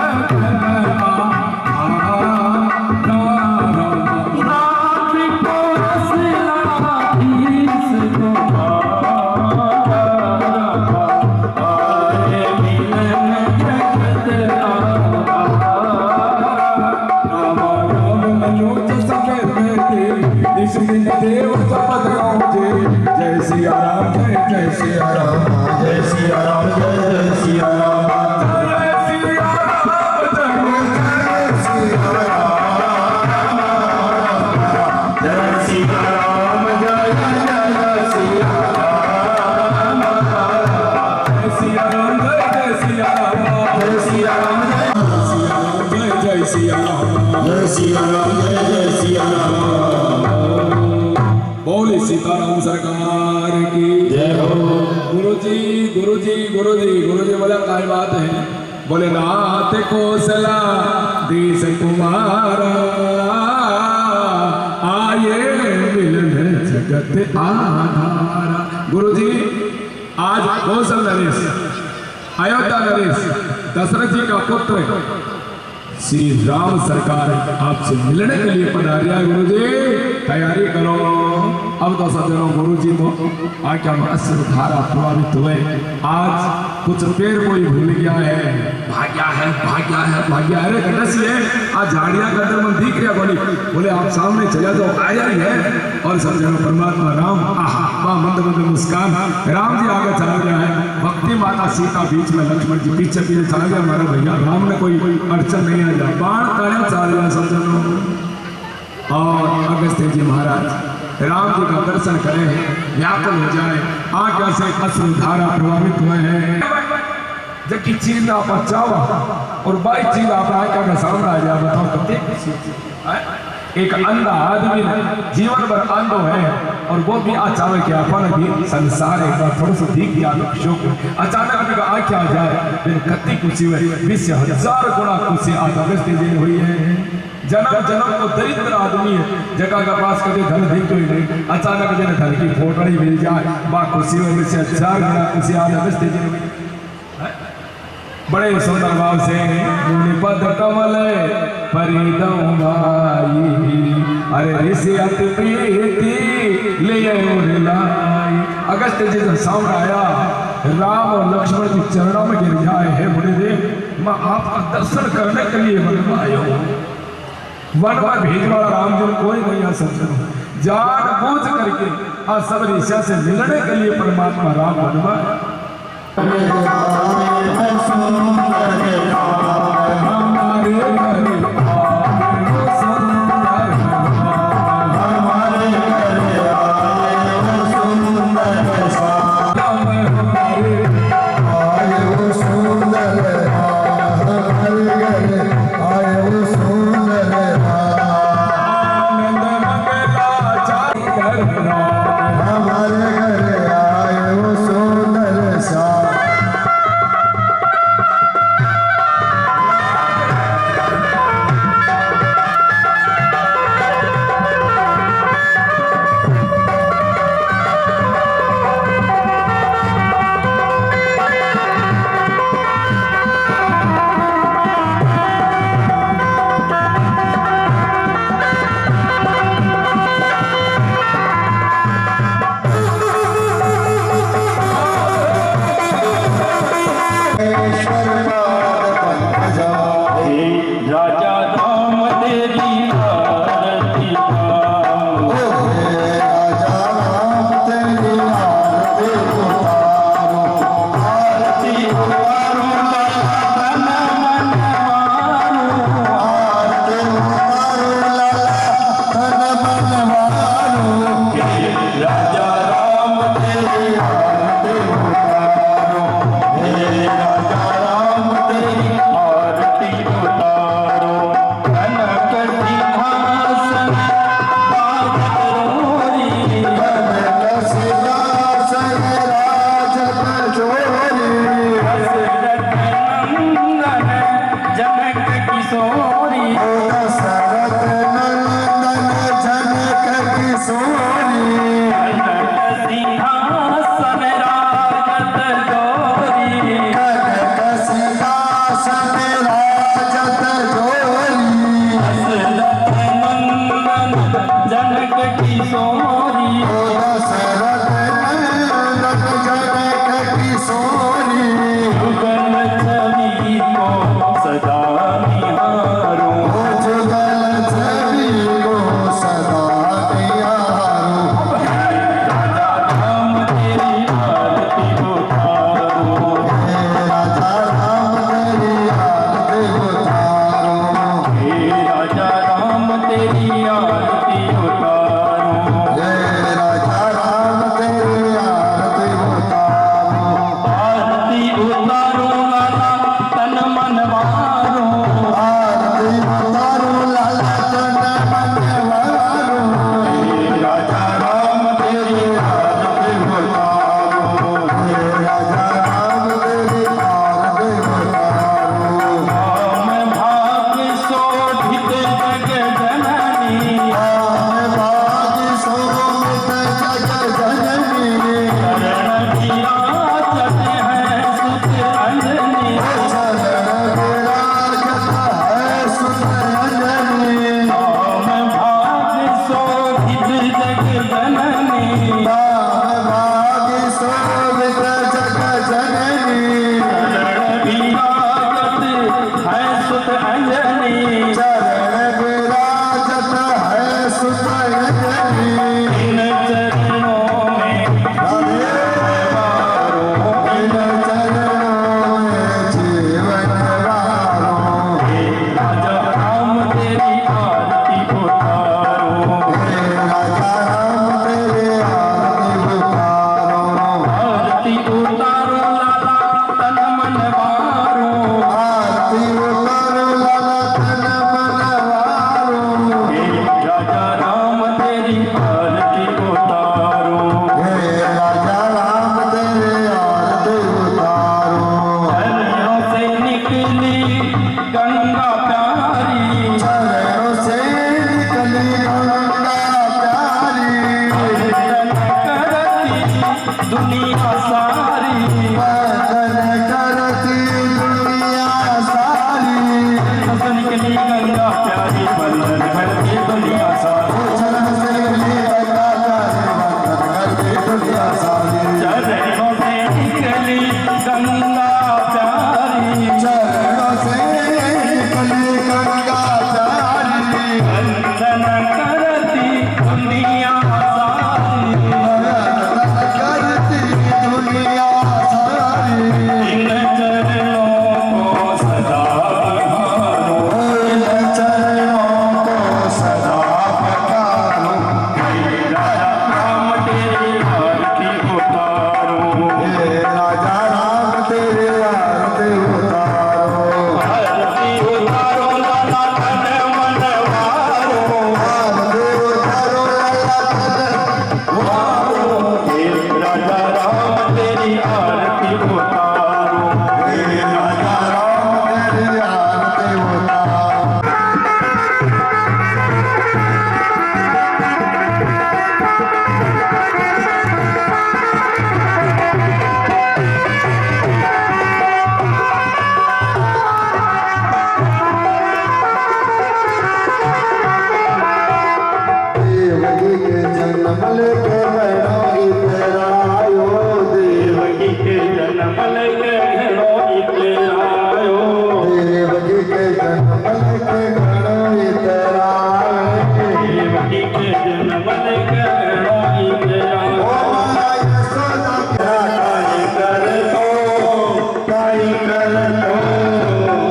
देव पद जय सिया राम जय सिया राम जय सिया राम जय सिया राम जय सिया राम जय सिया राम जय सिया जय सिया राम जय सिया राम जय सिया राम जय सिया राम जय सिया राम जय सिया राम बोले सीताराम सरकार की जय हो गुरुजी गुरुजी गुरुजी गुरुजी बोले काय बात है बोले नाथ कौशला देश कुमारा आए मिलन जगत आधारा। गुरुजी आज कौशल नरेश अयोध्या नरेश दशरथ जी का पुत्र श्री राम सरकार आपसे मिलने के लिए पधारिया गुरुजी तैयारी करो। अब तो सज्जनों गुरुजी तो आज्ञा में अश्रुधारा प्रभावित हुए। आज कुछ पेड़ कोई भूल गया है भाग्या है भाग्या है भाग्या अरे कटसी है आज झाड़ियां कदर में दिख रहा बोली बोले आप सामने चले जाओ आया ही है और सज्जनों परमात्मा राम आहा मंद मंद मुस्कान राम जी आगे चला गया है भक्ति माता सीता बीच में लक्ष्मण जी पीछे पीछे चला गया हमारा भैया राम ने कोई अड़चन नहीं आ जाए बाण काढ़ा चल गया सज्जनों। और अगस्त्य जी महाराज राम जी का दर्शन करें व्याकुल हो जाए आज्ञा से अश्रुधारा प्रभावित हुए हैं जबकि चीज आप चावा और बाई चीज आप आज्ञा का सामने आ जाए बताओ कते एक अंधा आदमी जीवन भर अंधो है और वो भी अचानक के अपन भी संसार एक बार थोड़ा सा दिख गया अचानक का आख्या आ जाए फिर कति खुशी हुई 20,000 गुना खुशी आज अगस्त्य जी हुई है। जन्म जन्म को दरिद्र आदमी है जगह का पास कभी धन दिखो ही नहीं अचानक जन धन की फोटड़ी मिल जाए बा खुशी में 20,000 गुना खुशी आज अगस्त्य जी हुई। बड़े सुंदर भाव से पद कमल परिदमाई अरे ऋषि अति प्रीति ले लाई। अगस्त्य जी से सामने आया राम और लक्ष्मण जी चरणों में गिर जाए है बड़े देव मैं आपका दर्शन करने के लिए वन में आया हूँ। वन में भेज वाला राम जी कोई नहीं आ सकता जान बूझ करके आज सब ऋषि से मिलने के लिए परमात्मा राम वन में आया। गंगा प्यारी चरणों से निकले गंगा प्यारी वंदन करती दुनिया सारी करती दुनिया सारी इन चरणों को सदा बहारो इन चरणों को सदा पखारो राजा राम तेरी आरती उतारो हे राजा राम तेरे आरती उतारो आरती उतारो लाला तन मन वारो आरती उतारो लाला तन वारो हे राजा राम तेरी आरती उतारो हे राजा राम तेरी आरती उतारो देवकी के जन्म लेके बहनों इधर आयो देवकी के जन्म लेके घरो इतने आयो देवकी के जन्म लेके बहनों इधर आयो देवकी के जन्म लेके घरो इतने ओ आयो माया यशोदा क्या काई कर दो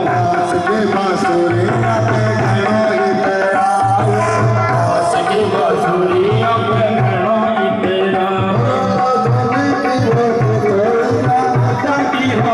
दास के बांसुरी पे घरों इधर आयो दास सखी बांसुरी अपने घरो इतने आयो धुनी की हो की हो